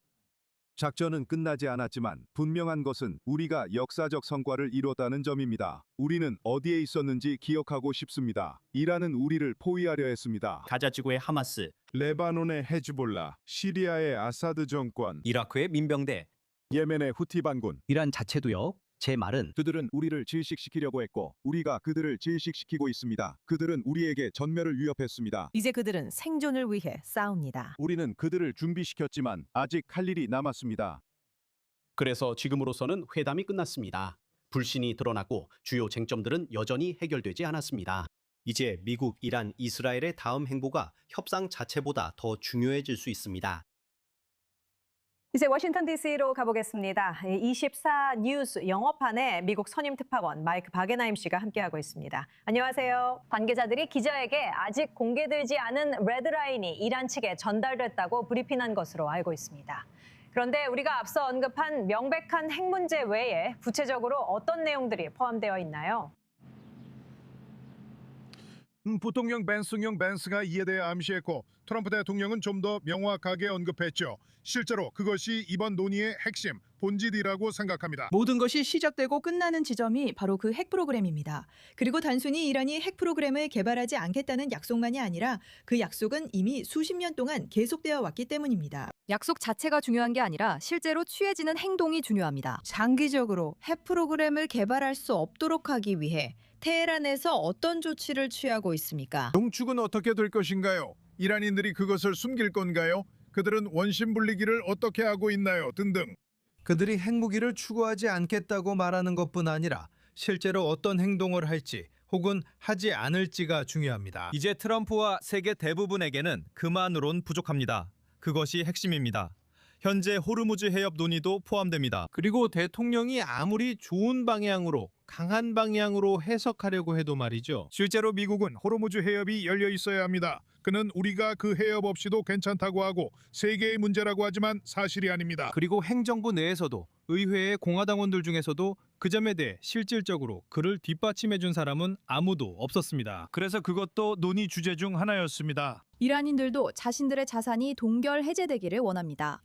작전은 끝나지 않았지만 분명한 것은 우리가 역사적 성과를 이뤘다는 점입니다. 우리는 어디에 있었는지 기억하고 싶습니다. 이란은 우리를 포위하려 했습니다. 가자 지구의 하마스, 레바논의 헤즈볼라, 시리아의 아사드 정권, 이라크의 민병대, 예멘의 후티 반군, 이란 자체도요. 제 말은 그들은 우리를 질식시키려고 했고 우리가 그들을 질식시키고 있습니다. 그들은 우리에게 전멸을 위협했습니다. 이제 그들은 생존을 위해 싸웁니다. 우리는 그들을 준비시켰지만 아직 할 일이 남았습니다. 그래서 지금으로서는 회담이 끝났습니다. 불신이 드러났고 주요 쟁점들은 여전히 해결되지 않았습니다. 이제 미국, 이란, 이스라엘의 다음 행보가 협상 자체보다 더 중요해질 수 있습니다. 이제 워싱턴 DC로 가보겠습니다. 24 뉴스 영어판에 미국 선임 특파원 마이크 바게나임 씨가 함께하고 있습니다. 안녕하세요. 관계자들이 기자에게 아직 공개되지 않은 레드라인이 이란 측에 전달됐다고 브리핑한 것으로 알고 있습니다. 그런데 우리가 앞서 언급한 명백한 핵 문제 외에 구체적으로 어떤 내용들이 포함되어 있나요? 부통령 벤스가 이에 대해 암시했고 트럼프 대통령은 좀 더 명확하게 언급했죠. 실제로 그것이 이번 논의의 핵심, 본질이라고 생각합니다. 모든 것이 시작되고 끝나는 지점이 바로 그 핵 프로그램입니다. 그리고 단순히 이란이 핵 프로그램을 개발하지 않겠다는 약속만이 아니라 그 약속은 이미 수십 년 동안 계속되어 왔기 때문입니다. 약속 자체가 중요한 게 아니라 실제로 취해지는 행동이 중요합니다. 장기적으로 핵 프로그램을 개발할 수 없도록 하기 위해 테헤란에서 어떤 조치를 취하고 있습니까? 농축은 어떻게 될 것인가요? 이란인들이 그것을 숨길 건가요? 그들은 원심 분리기를 어떻게 하고 있나요? 등등. 그들이 핵무기를 추구하지 않겠다고 말하는 것뿐 아니라 실제로 어떤 행동을 할지 혹은 하지 않을지가 중요합니다. 이제 트럼프와 세계 대부분에게는 그만으론 부족합니다. 그것이 핵심입니다. 현재 호르무즈 해협 논의도 포함됩니다. 그리고 대통령이 아무리 좋은 방향으로, 강한 방향으로 해석하려고 해도 말이죠. 실제로 미국은 호르무즈 해협이 열려 있어야 합니다. 그는 우리가 그 해협 없이도 괜찮다고 하고 세계의 문제라고 하지만 사실이 아닙니다. 그리고 행정부 내에서도 의회의 공화당원들 중에서도 그 점에 대해 실질적으로 그를 뒷받침해 준 사람은 아무도 없었습니다. 그래서 그것도 논의 주제 중 하나였습니다. 이란인들도 자신들의 자산이 동결 해제되기를 원합니다.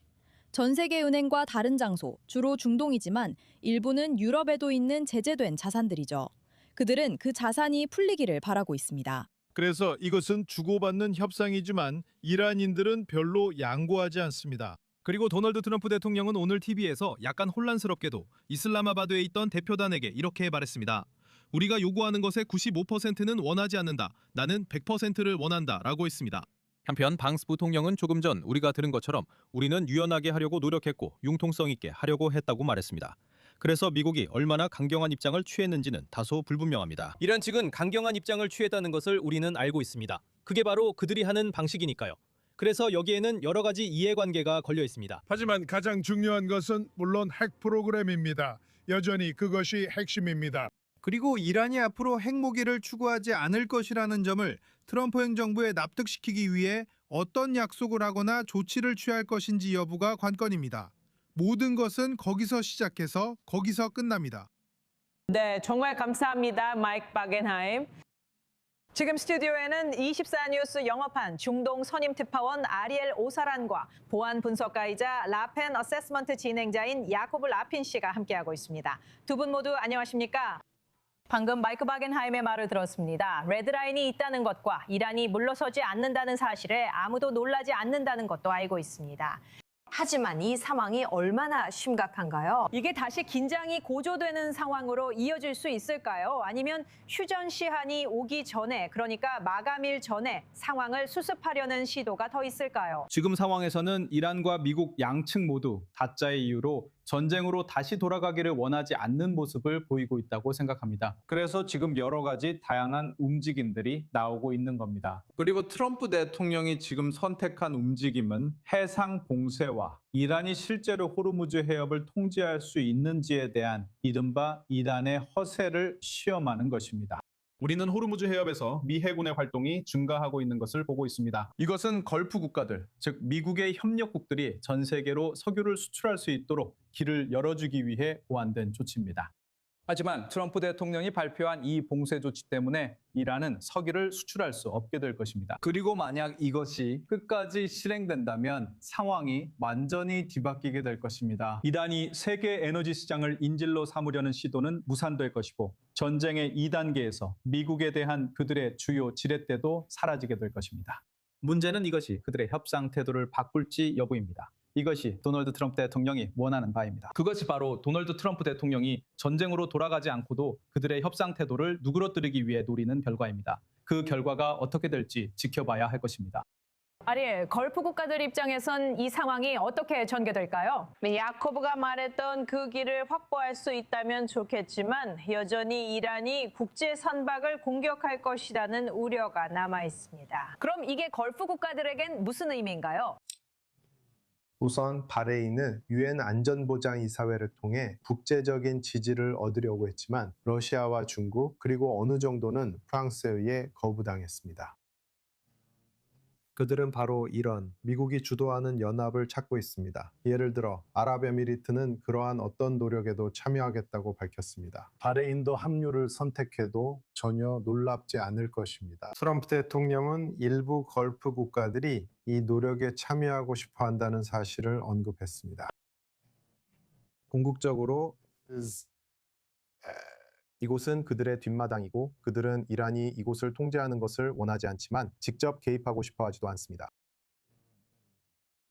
전 세계 은행과 다른 장소, 주로 중동이지만 일부는 유럽에도 있는 제재된 자산들이죠. 그들은 그 자산이 풀리기를 바라고 있습니다. 그래서 이것은 주고받는 협상이지만 이란인들은 별로 양보하지 않습니다. 그리고 도널드 트럼프 대통령은 오늘 TV에서 약간 혼란스럽게도 이슬라마바드에 있던 대표단에게 이렇게 말했습니다. 우리가 요구하는 것의 95%는 원하지 않는다. 나는 100%를 원한다. 라고 했습니다. 한편 방스 부통령은 조금 전 우리가 들은 것처럼 우리는 유연하게 하려고 노력했고 융통성 있게 하려고 했다고 말했습니다. 그래서 미국이 얼마나 강경한 입장을 취했는지는 다소 불분명합니다. 이란 측은 강경한 입장을 취했다는 것을 우리는 알고 있습니다. 그게 바로 그들이 하는 방식이니까요. 그래서 여기에는 여러 가지 이해관계가 걸려 있습니다. 하지만 가장 중요한 것은 물론 핵 프로그램입니다. 여전히 그것이 핵심입니다. 그리고 이란이 앞으로 핵무기를 추구하지 않을 것이라는 점을 트럼프 행정부에 납득시키기 위해 어떤 약속을 하거나 조치를 취할 것인지 여부가 관건입니다. 모든 것은 거기서 시작해서 거기서 끝납니다. 네, 정말 감사합니다, 마이크 바겐하임. 지금 스튜디오에는 24 뉴스 영어판 중동 선임 특파원 아리엘 오사란과 보안 분석가이자 라펜 어세스먼트 진행자인 야코브 라핀 씨가 함께하고 있습니다. 두 분 모두 안녕하십니까? 방금 마이크 바겐하임의 말을 들었습니다. 레드라인이 있다는 것과 이란이 물러서지 않는다는 사실에 아무도 놀라지 않는다는 것도 알고 있습니다. 하지만 이 상황이 얼마나 심각한가요? 이게 다시 긴장이 고조되는 상황으로 이어질 수 있을까요? 아니면 휴전 시한이 오기 전에, 그러니까 마감일 전에 상황을 수습하려는 시도가 더 있을까요? 지금 상황에서는 이란과 미국 양측 모두 다짜의 이유로 전쟁으로 다시 돌아가기를 원하지 않는 모습을 보이고 있다고 생각합니다. 그래서 지금 여러 가지 다양한 움직임들이 나오고 있는 겁니다. 그리고 트럼프 대통령이 지금 선택한 움직임은 해상 봉쇄와 이란이 실제로 호르무즈 해협을 통제할 수 있는지에 대한 이른바 이란의 허세를 시험하는 것입니다. 우리는 호르무즈 해협에서 미 해군의 활동이 증가하고 있는 것을 보고 있습니다. 이것은 걸프 국가들, 즉 미국의 협력국들이 전 세계로 석유를 수출할 수 있도록 길을 열어주기 위해 고안된 조치입니다. 하지만 트럼프 대통령이 발표한 이 봉쇄 조치 때문에 이란은 석유를 수출할 수 없게 될 것입니다. 그리고 만약 이것이 끝까지 실행된다면 상황이 완전히 뒤바뀌게 될 것입니다. 이란이 세계 에너지 시장을 인질로 삼으려는 시도는 무산될 것이고 전쟁의 2단계에서 미국에 대한 그들의 주요 지렛대도 사라지게 될 것입니다. 문제는 이것이 그들의 협상 태도를 바꿀지 여부입니다. 이것이 도널드 트럼프 대통령이 원하는 바입니다. 그것이 바로 도널드 트럼프 대통령이 전쟁으로 돌아가지 않고도 그들의 협상 태도를 누그러뜨리기 위해 노리는 결과입니다. 그 결과가 어떻게 될지 지켜봐야 할 것입니다. 아리엘, 걸프 국가들 입장에선 이 상황이 어떻게 전개될까요? 야코브가 말했던 그 길을 확보할 수 있다면 좋겠지만 여전히 이란이 국제 선박을 공격할 것이라는 우려가 남아 있습니다. 그럼 이게 걸프 국가들에겐 무슨 의미인가요? 우선 바레인은 유엔 안전보장이사회를 통해 국제적인 지지를 얻으려고 했지만 러시아와 중국 그리고 어느 정도는 프랑스에 의해 거부당했습니다. 그들은 바로 이런 미국이 주도하는 연합을 찾고 있습니다. 예를 들어 아랍에미리트는 그러한 어떤 노력에도 참여하겠다고 밝혔습니다. 바레인도 합류를 선택해도 전혀 놀랍지 않을 것입니다. 트럼프 대통령은 일부 걸프 국가들이 이 노력에 참여하고 싶어 한다는 사실을 언급했습니다. 궁극적으로 이곳은 그들의 뒷마당이고 그들은 이란이 이곳을 통제하는 것을 원하지 않지만 직접 개입하고 싶어 하지도 않습니다.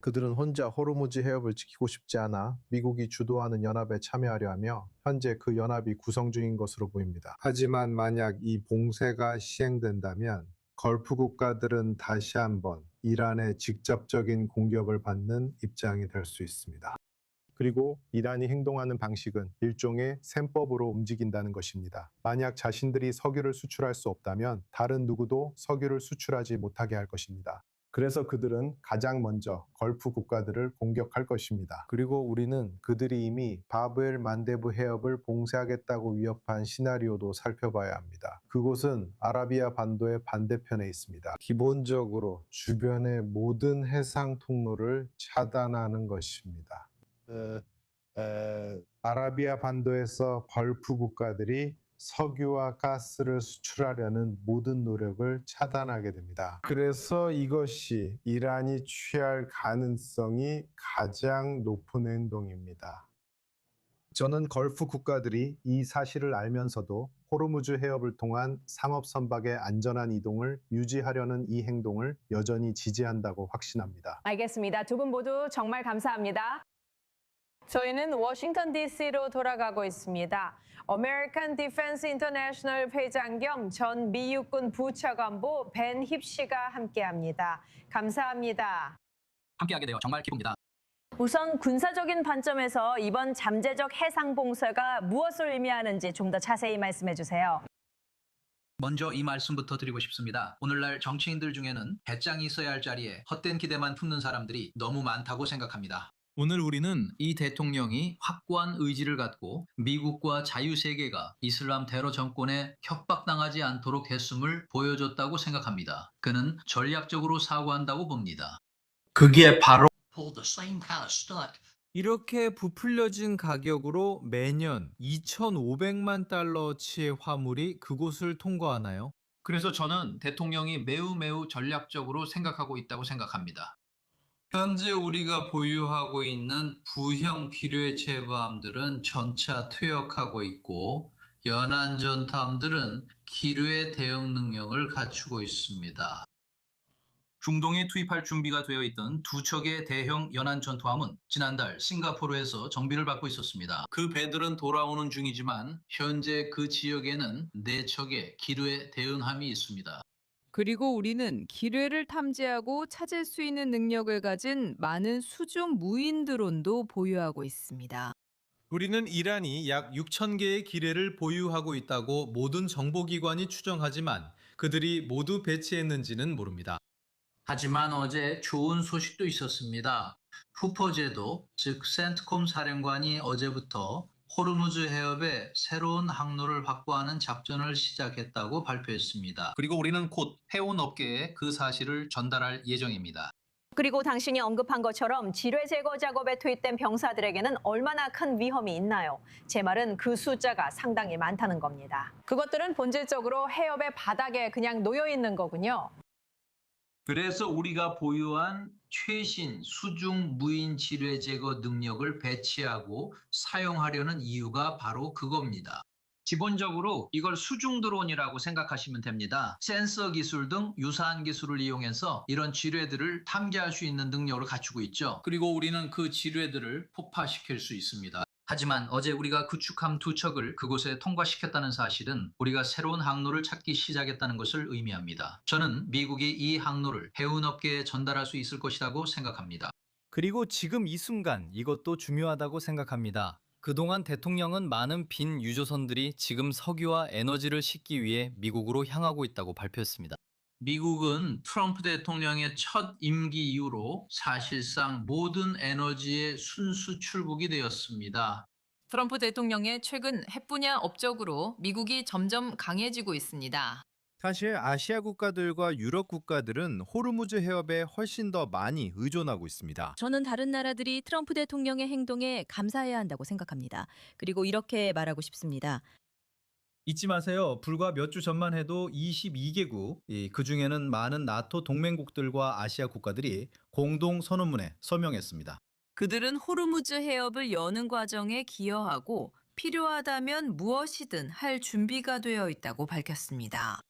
그들은 혼자 호르무즈 해협을 지키고 싶지 않아 미국이 주도하는 연합에 참여하려 하며 현재 그 연합이 구성 중인 것으로 보입니다. 하지만 만약 이 봉쇄가 시행된다면 걸프 국가들은 다시 한번 이란의 직접적인 공격을 받는 입장이 될 수 있습니다. 그리고 이란이 행동하는 방식은 일종의 셈법으로 움직인다는 것입니다. 만약 자신들이 석유를 수출할 수 없다면 다른 누구도 석유를 수출하지 못하게 할 것입니다. 그래서 그들은 가장 먼저 걸프 국가들을 공격할 것입니다. 그리고 우리는 그들이 이미 바브엘 만데브 해협을 봉쇄하겠다고 위협한 시나리오도 살펴봐야 합니다. 그곳은 아라비아 반도의 반대편에 있습니다. 기본적으로 주변의 모든 해상 통로를 차단하는 것입니다. 아라비아 반도에서 걸프 국가들이 석유와 가스를 수출하려는 모든 노력을 차단하게 됩니다. 그래서 이것이 이란이 취할 가능성이 가장 높은 행동입니다. 저는 걸프 국가들이 이 사실을 알면서도 호르무즈 해협을 통한 상업 선박의 안전한 이동을 유지하려는 이 행동을 여전히 지지한다고 확신합니다. 알겠습니다. 두 분 모두 정말 감사합니다. 저희는 워싱턴 DC로 돌아가고 있습니다. American Defense International 회장 겸 전 미육군 부차관보 벤 힙씨가 함께합니다. 감사합니다. 함께하게 되어 정말 기쁩니다. 우선 군사적인 관점에서 이번 잠재적 해상 봉쇄가 무엇을 의미하는지 좀 더 자세히 말씀해 주세요. 먼저 이 말씀부터 드리고 싶습니다. 오늘날 정치인들 중에는 배짱이 있어야 할 자리에 헛된 기대만 품는 사람들이 너무 많다고 생각합니다. 오늘 우리는 이 대통령이 확고한 의지를 갖고 미국과 자유세계가 이슬람 테러 정권에 협박당하지 않도록 했음을 보여줬다고 생각합니다. 그는 전략적으로 사고한다고 봅니다. 그게 바로 이렇게 부풀려진 가격으로 매년 2,500만 달러치의 화물이 그곳을 통과하나요? 그래서 저는 대통령이 매우 전략적으로 생각하고 있다고 생각합니다. 현재 우리가 보유하고 있는 부형 기뢰 제거함들은 전차 퇴역하고 있고 연안 전투함들은 기뢰 대응 능력을 갖추고 있습니다. 중동에 투입할 준비가 되어 있던 두 척의 대형 연안 전투함은 지난달 싱가포르에서 정비를 받고 있었습니다. 그 배들은 돌아오는 중이지만 현재 그 지역에는 4척의 기뢰 대응함이 있습니다. 그리고 우리는 기뢰를 탐지하고 찾을 수 있는 능력을 가진 많은 수중 무인 드론도 보유하고 있습니다. 우리는 이란이 약 6천 개의 기뢰를 보유하고 있다고 모든 정보기관이 추정하지만 그들이 모두 배치했는지는 모릅니다. 하지만 어제 좋은 소식도 있었습니다. 후퍼제도, 즉 센트콤 사령관이 어제부터 호르무즈 해협에 새로운 항로를 확보하는 작전을 시작했다고 발표했습니다. 그리고 우리는 곧 해운 업계에 그 사실을 전달할 예정입니다. 그리고 당신이 언급한 것처럼 지뢰 제거 작업에 투입된 병사들에게는 얼마나 큰 위험이 있나요? 제 말은 그 숫자가 상당히 많다는 겁니다. 그것들은 본질적으로 해협의 바닥에 그냥 놓여 있는 거군요. 그래서 우리가 보유한 최신 수중 무인 지뢰 제거 능력을 배치하고 사용하려는 이유가 바로 그겁니다. 기본적으로 이걸 수중 드론이라고 생각하시면 됩니다. 센서 기술 등 유사한 기술을 이용해서 이런 지뢰들을 탐지할 수 있는 능력을 갖추고 있죠. 그리고 우리는 그 지뢰들을 폭파시킬 수 있습니다. 하지만 어제 우리가 구축함 2척을 그곳에 통과시켰다는 사실은 우리가 새로운 항로를 찾기 시작했다는 것을 의미합니다. 저는 미국이 이 항로를 해운업계에 전달할 수 있을 것이라고 생각합니다. 그리고 지금 이 순간 이것도 중요하다고 생각합니다. 그동안 대통령은 많은 빈 유조선들이 지금 석유와 에너지를 싣기 위해 미국으로 향하고 있다고 발표했습니다. 미국은 트럼프 대통령의 첫 임기 이후로 사실상 모든 에너지의 순수 출국이 되었습니다. 트럼프 대통령의 최근 핵 분야 업적으로 미국이 점점 강해지고 있습니다. 사실 아시아 국가들과 유럽 국가들은 호르무즈 해협에 훨씬 더 많이 의존하고 있습니다. 저는 다른 나라들이 트럼프 대통령의 행동에 감사해야 한다고 생각합니다. 그리고 이렇게 말하고 싶습니다. 잊지 마세요. 불과 몇 주 전만 해도 22개국, 그중에는 많은 나토 동맹국들과 아시아 국가들이 공동 선언문에 서명했습니다. 그들은 호르무즈 해협을 여는 과정에 기여하고 필요하다면 무엇이든 할 준비가 되어 있다고 밝혔습니다.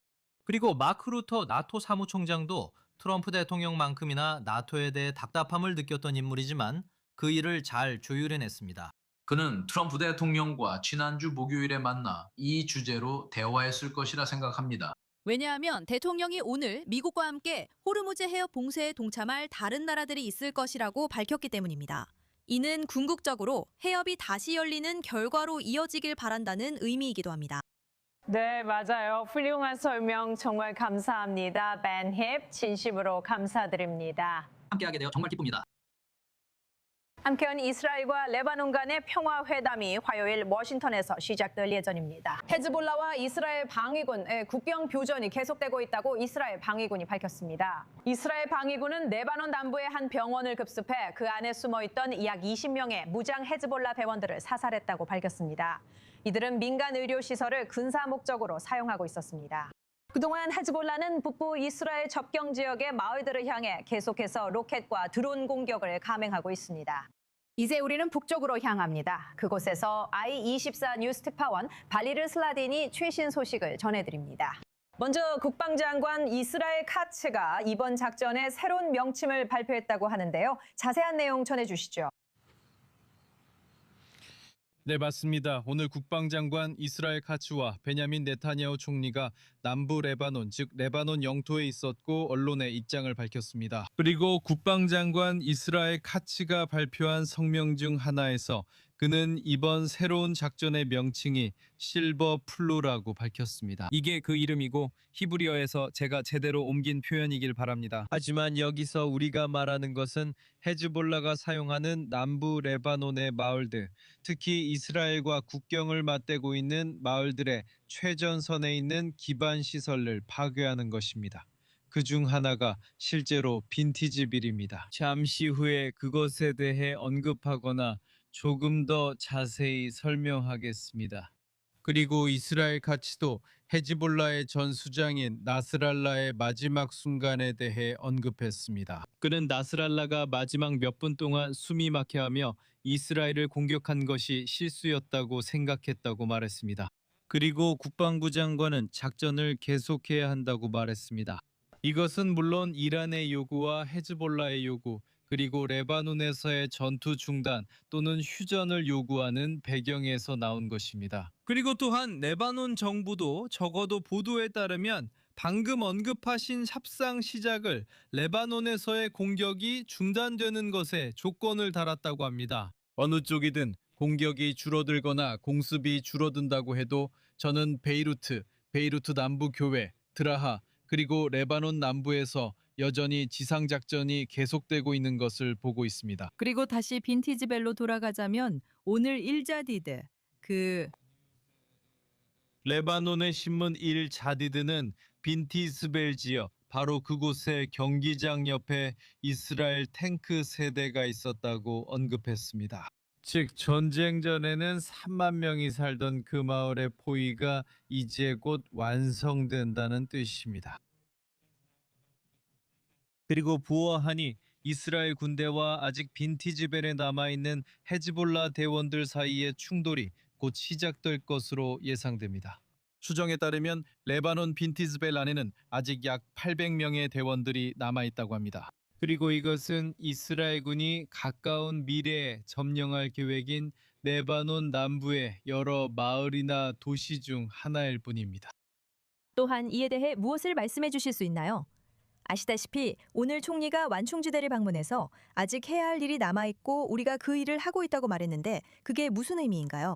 그리고 마크 루터 나토 사무총장도 트럼프 대통령만큼이나 나토에 대해 답답함을 느꼈던 인물이지만 그 일을 잘 조율해냈습니다. 그는 트럼프 대통령과 지난주 목요일에 만나 이 주제로 대화했을 것이라 생각합니다. 왜냐하면 대통령이 오늘 미국과 함께 호르무즈 해협 봉쇄에 동참할 다른 나라들이 있을 것이라고 밝혔기 때문입니다. 이는 궁극적으로 해협이 다시 열리는 결과로 이어지길 바란다는 의미이기도 합니다. 네, 맞아요. 훌륭한 설명 정말 감사합니다. 벤 힙, 진심으로 감사드립니다. 함께하게 되어 정말 기쁩니다. 한편 이스라엘과 레바논 간의 평화회담이 화요일 워싱턴에서 시작될 예정입니다. 헤즈볼라와 이스라엘 방위군의 국경 교전이 계속되고 있다고 이스라엘 방위군이 밝혔습니다. 이스라엘 방위군은 레바논 남부의 한 병원을 급습해 그 안에 숨어있던 약 20명의 무장 헤즈볼라 대원들을 사살했다고 밝혔습니다. 이들은 민간 의료시설을 군사 목적으로 사용하고 있었습니다. 그동안 헤즈볼라는 북부 이스라엘 접경 지역의 마을들을 향해 계속해서 로켓과 드론 공격을 감행하고 있습니다. 이제 우리는 북쪽으로 향합니다. 그곳에서 I24 뉴스 특파원 발리르 슬라딘이 최신 소식을 전해드립니다. 먼저 국방장관 이스라엘 카츠가 이번 작전의 새로운 명칭을 발표했다고 하는데요. 자세한 내용 전해주시죠. 네, 맞습니다. 오늘 국방장관 이스라엘 카츠와 베냐민 네타냐후 총리가 남부 레바논, 즉 레바논 영토에 있었고 언론에 입장을 밝혔습니다. 그리고 국방장관 이스라엘 카츠가 발표한 성명 중 하나에서 그는 이번 새로운 작전의 명칭이 실버 플루라고 밝혔습니다. 이게 그 이름이고 히브리어에서 제가 제대로 옮긴 표현이길 바랍니다. 하지만 여기서 우리가 말하는 것은 헤즈볼라가 사용하는 남부 레바논의 마을들, 특히 이스라엘과 국경을 맞대고 있는 마을들의 최전선에 있는 기반 시설을 파괴하는 것입니다. 그중 하나가 실제로 빈티지 빌입니다. 잠시 후에 그것에 대해 언급하거나 조금 더 자세히 설명하겠습니다. 그리고 이스라엘 카츠도 헤즈볼라의 전 수장인 나스랄라의 마지막 순간에 대해 언급했습니다. 그는 나스랄라가 마지막 몇 분 동안 숨이 막혀하며 이스라엘을 공격한 것이 실수였다고 생각했다고 말했습니다. 그리고 국방부 장관은 작전을 계속해야 한다고 말했습니다. 이것은 물론 이란의 요구와 헤즈볼라의 요구, 그리고 레바논에서의 전투 중단 또는 휴전을 요구하는 배경에서 나온 것입니다. 그리고 또한 레바논 정부도 적어도 보도에 따르면 방금 언급하신 협상 시작을 레바논에서의 공격이 중단되는 것에 조건을 달았다고 합니다. 어느 쪽이든 공격이 줄어들거나 공습이 줄어든다고 해도 저는 베이루트 남부 교회, 드라하, 그리고 레바논 남부에서 여전히 지상작전이 계속되고 있는 것을 보고 있습니다. 그리고 다시 빈티지벨로 돌아가자면 오늘 일자디드, 레바논의 신문 일 자디드는 빈티스벨 지역, 바로 그곳에 경기장 옆에 이스라엘 탱크 세대가 있었다고 언급했습니다. 즉 전쟁 전에는 3만 명이 살던 그 마을의 포위가 이제 곧 완성된다는 뜻입니다. 그리고 부어하니 이스라엘 군대와 아직 빈티지벨에 남아있는 헤즈볼라 대원들 사이의 충돌이 곧 시작될 것으로 예상됩니다. 추정에 따르면 레바논 빈티즈벨 안에는 아직 약 800명의 대원들이 남아있다고 합니다. 그리고 이것은 이스라엘군이 가까운 미래에 점령할 계획인 레바논 남부의 여러 마을이나 도시 중 하나일 뿐입니다. 또한 이에 대해 무엇을 말씀해 주실 수 있나요? 아시다시피 오늘 총리가 완충지대를 방문해서 아직 해야 할 일이 남아있고 우리가 그 일을 하고 있다고 말했는데 그게 무슨 의미인가요?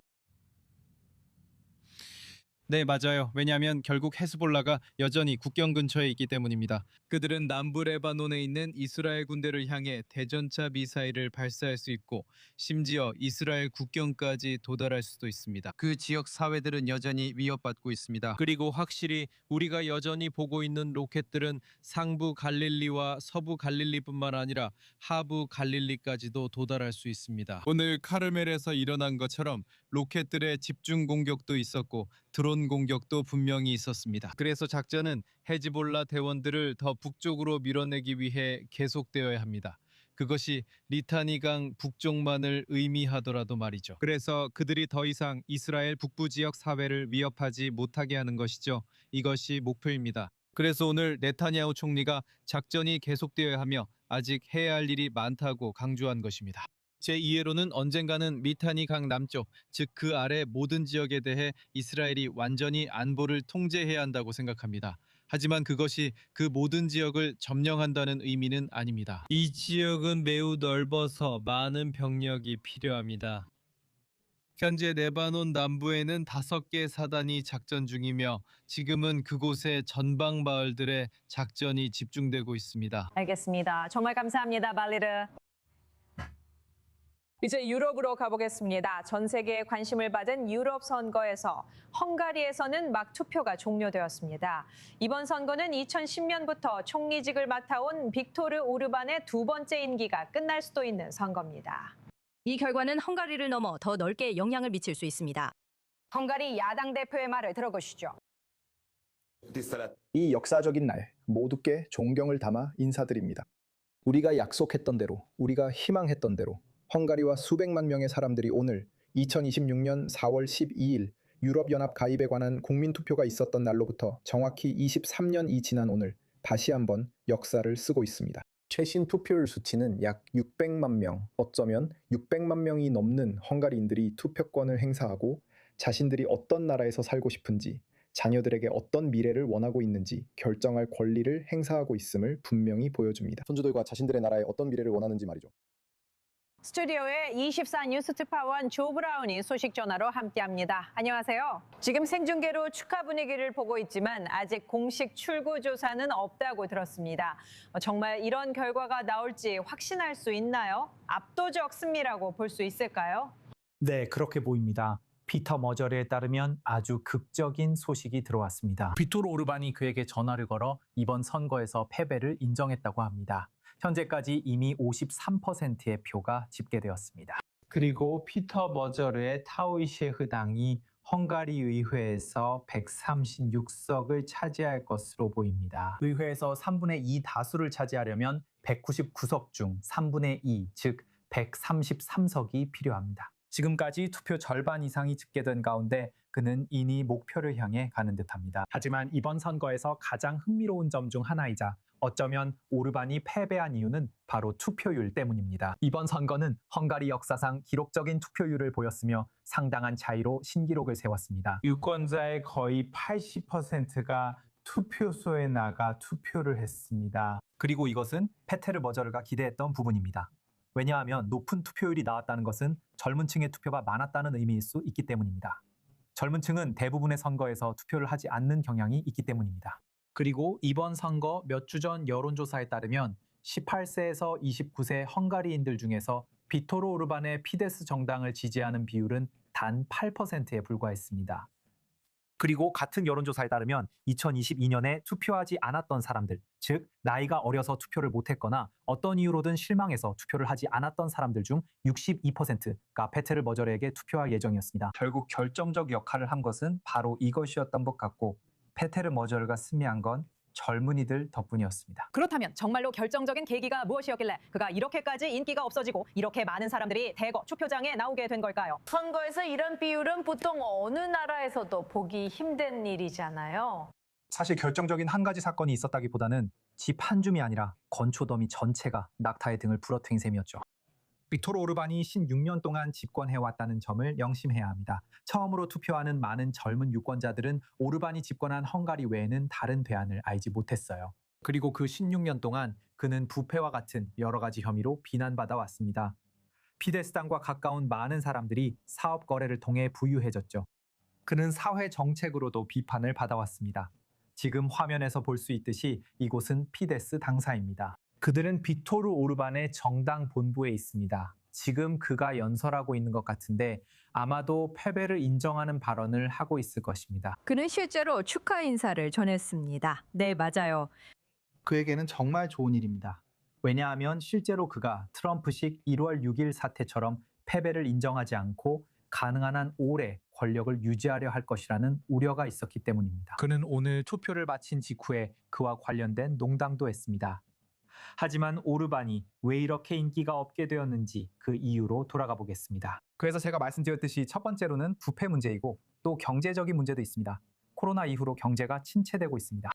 네, 맞아요. 왜냐하면 결국 헤즈볼라가 여전히 국경 근처에 있기 때문입니다. 그들은 남부 레바논에 있는 이스라엘 군대를 향해 대전차 미사일을 발사할 수 있고 심지어 이스라엘 국경까지 도달할 수도 있습니다. 그 지역 사회들은 여전히 위협받고 있습니다. 그리고 확실히 우리가 여전히 보고 있는 로켓들은 상부 갈릴리와 서부 갈릴리뿐만 아니라 하부 갈릴리까지도 도달할 수 있습니다. 오늘 카르멜에서 일어난 것처럼 로켓들의 집중 공격도 있었고 드론 공격도 분명히 있었습니다. 그래서 작전은 헤즈볼라 대원들을 더 북쪽으로 밀어내기 위해 계속되어야 합니다. 그것이 리타니강 북쪽만을 의미하더라도 말이죠. 그래서 그들이 더 이상 이스라엘 북부 지역 사회를 위협하지 못하게 하는 것이죠. 이것이 목표입니다. 그래서 오늘 네타냐후 총리가 작전이 계속되어야 하며 아직 해야 할 일이 많다고 강조한 것입니다. 제 이해로는 언젠가는 미타니 강 남쪽, 즉 그 아래 모든 지역에 대해 이스라엘이 완전히 안보를 통제해야 한다고 생각합니다. 하지만 그것이 그 모든 지역을 점령한다는 의미는 아닙니다. 이 지역은 매우 넓어서 많은 병력이 필요합니다. 현재 레바논 남부에는 5개 사단이 작전 중이며 지금은 그곳의 전방 마을들의 작전이 집중되고 있습니다. 알겠습니다. 정말 감사합니다, 발리르. 이제 유럽으로 가보겠습니다. 전 세계에 관심을 받은 유럽 선거에서 헝가리에서는 막 투표가 종료되었습니다. 이번 선거는 2010년부터 총리직을 맡아온 빅토르 오르반의 2번째 임기가 끝날 수도 있는 선거입니다. 이 결과는 헝가리를 넘어 더 넓게 영향을 미칠 수 있습니다. 헝가리 야당 대표의 말을 들어보시죠. 이 역사적인 날 모두께 존경을 담아 인사드립니다. 우리가 약속했던 대로, 우리가 희망했던 대로 헝가리와 수백만 명의 사람들이 오늘 2026년 4월 12일 유럽연합 가입에 관한 국민투표가 있었던 날로부터 정확히 23년이 지난 오늘 다시 한번 역사를 쓰고 있습니다. 최신 투표율 수치는 약 600만 명, 어쩌면 600만 명이 넘는 헝가리인들이 투표권을 행사하고 자신들이 어떤 나라에서 살고 싶은지, 자녀들에게 어떤 미래를 원하고 있는지 결정할 권리를 행사하고 있음을 분명히 보여줍니다. 손주들과 자신들의 나라에 어떤 미래를 원하는지 말이죠. 스튜디오에 24 뉴스 특파원 조 브라운이 소식 전화로 함께합니다. 안녕하세요. 지금 생중계로 축하 분위기를 보고 있지만 아직 공식 출구 조사는 없다고 들었습니다. 정말 이런 결과가 나올지 확신할 수 있나요? 압도적 승리라고 볼 수 있을까요? 네, 그렇게 보입니다. 피터 머저리에 따르면 아주 극적인 소식이 들어왔습니다. 빅토르 오르반이 그에게 전화를 걸어 이번 선거에서 패배를 인정했다고 합니다. 현재까지 이미 53%의 표가 집계되었습니다. 그리고 피터 머저르의 타우이셰흐당이 헝가리 의회에서 136석을 차지할 것으로 보입니다. 의회에서 3분의 2 다수를 차지하려면 199석 중 3분의 2, 즉 133석이 필요합니다. 지금까지 투표 절반 이상이 집계된 가운데 그는 이미 목표를 향해 가는 듯합니다. 하지만 이번 선거에서 가장 흥미로운 점 중 하나이자 어쩌면 오르반이 패배한 이유는 바로 투표율 때문입니다. 이번 선거는 헝가리 역사상 기록적인 투표율을 보였으며 상당한 차이로 신기록을 세웠습니다. 유권자의 거의 80%가 투표소에 나가 투표를 했습니다. 그리고 이것은 페테르 머저르가 기대했던 부분입니다. 왜냐하면 높은 투표율이 나왔다는 것은 젊은 층의 투표가 많았다는 의미일 수 있기 때문입니다. 젊은 층은 대부분의 선거에서 투표를 하지 않는 경향이 있기 때문입니다. 그리고 이번 선거 몇 주 전 여론조사에 따르면 18세에서 29세 헝가리인들 중에서 비토르 오르반의 피데스 정당을 지지하는 비율은 단 8%에 불과했습니다. 그리고 같은 여론조사에 따르면 2022년에 투표하지 않았던 사람들, 즉 나이가 어려서 투표를 못했거나 어떤 이유로든 실망해서 투표를 하지 않았던 사람들 중 62%가 페테르 머저르에게 투표할 예정이었습니다. 결국 결정적 역할을 한 것은 바로 이것이었던 것 같고 페테르 머저르가 승리한 건 젊은이들 덕분이었습니다. 그렇다면 정말로 결정적인 계기가 무엇이었길래 그가 이렇게까지 인기가 없어지고 이렇게 많은 사람들이 대거 투표장에 나오게 된 걸까요? 선거에서 이런 비율은 보통 어느 나라에서도 보기 힘든 일이잖아요. 사실 결정적인 한 가지 사건이 있었다기보다는 집 한 줌이 아니라 건초 더미 전체가 낙타의 등을 부러뜨린 셈이었죠. 빅토르 오르반이 16년 동안 집권해왔다는 점을 명심해야 합니다. 처음으로 투표하는 많은 젊은 유권자들은 오르반이 집권한 헝가리 외에는 다른 대안을 알지 못했어요. 그리고 그 16년 동안 그는 부패와 같은 여러 가지 혐의로 비난받아 왔습니다. 피데스당과 가까운 많은 사람들이 사업 거래를 통해 부유해졌죠. 그는 사회 정책으로도 비판을 받아왔습니다. 지금 화면에서 볼 수 있듯이 이곳은 피데스 당사입니다. 그들은 빅토르 오르반의 정당 본부에 있습니다. 지금 그가 연설하고 있는 것 같은데 아마도 패배를 인정하는 발언을 하고 있을 것입니다. 그는 실제로 축하 인사를 전했습니다. 네, 맞아요. 그에게는 정말 좋은 일입니다. 왜냐하면 실제로 그가 트럼프식 1월 6일 사태처럼 패배를 인정하지 않고 가능한 한 오래 권력을 유지하려 할 것이라는 우려가 있었기 때문입니다. 그는 오늘 투표를 마친 직후에 그와 관련된 농담도 했습니다. 하지만 오르반이 왜 이렇게 인기가 없게 되었는지 그 이유로 돌아가 보겠습니다. 그래서 제가 말씀드렸듯이 첫 번째로는 부패 문제이고 또 경제적인 문제도 있습니다. 코로나 이후로 경제가 침체되고 있습니다.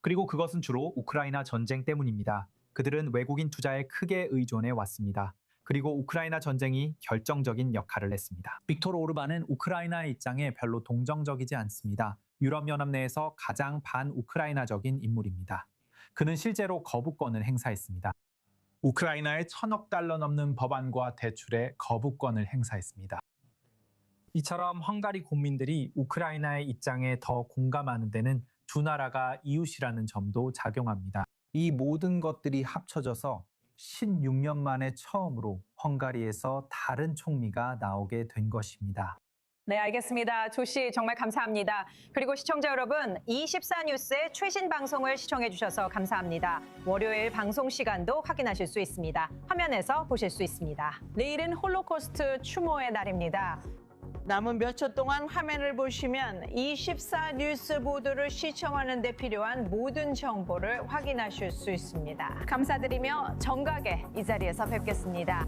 그리고 그것은 주로 우크라이나 전쟁 때문입니다. 그들은 외국인 투자에 크게 의존해 왔습니다. 그리고 우크라이나 전쟁이 결정적인 역할을 했습니다. 빅토르 오르반은 우크라이나의 입장에 별로 동정적이지 않습니다. 유럽연합 내에서 가장 반우크라이나적인 인물입니다. 그는 실제로 거부권을 행사했습니다. 우크라이나의 1,000억 달러 넘는 법안과 대출에 거부권을 행사했습니다. 이처럼 헝가리 국민들이 우크라이나의 입장에 더 공감하는 데는 두 나라가 이웃이라는 점도 작용합니다. 이 모든 것들이 합쳐져서 16년 만에 처음으로 헝가리에서 다른 총리가 나오게 된 것입니다. 네, 알겠습니다. 조 씨 정말 감사합니다. 그리고 시청자 여러분, 24뉴스의 최신 방송을 시청해 주셔서 감사합니다. 월요일 방송 시간도 확인하실 수 있습니다. 화면에서 보실 수 있습니다. 내일은 홀로코스트 추모의 날입니다. 남은 몇 초 동안 화면을 보시면 24뉴스 보도를 시청하는 데 필요한 모든 정보를 확인하실 수 있습니다. 감사드리며 정각에 이 자리에서 뵙겠습니다.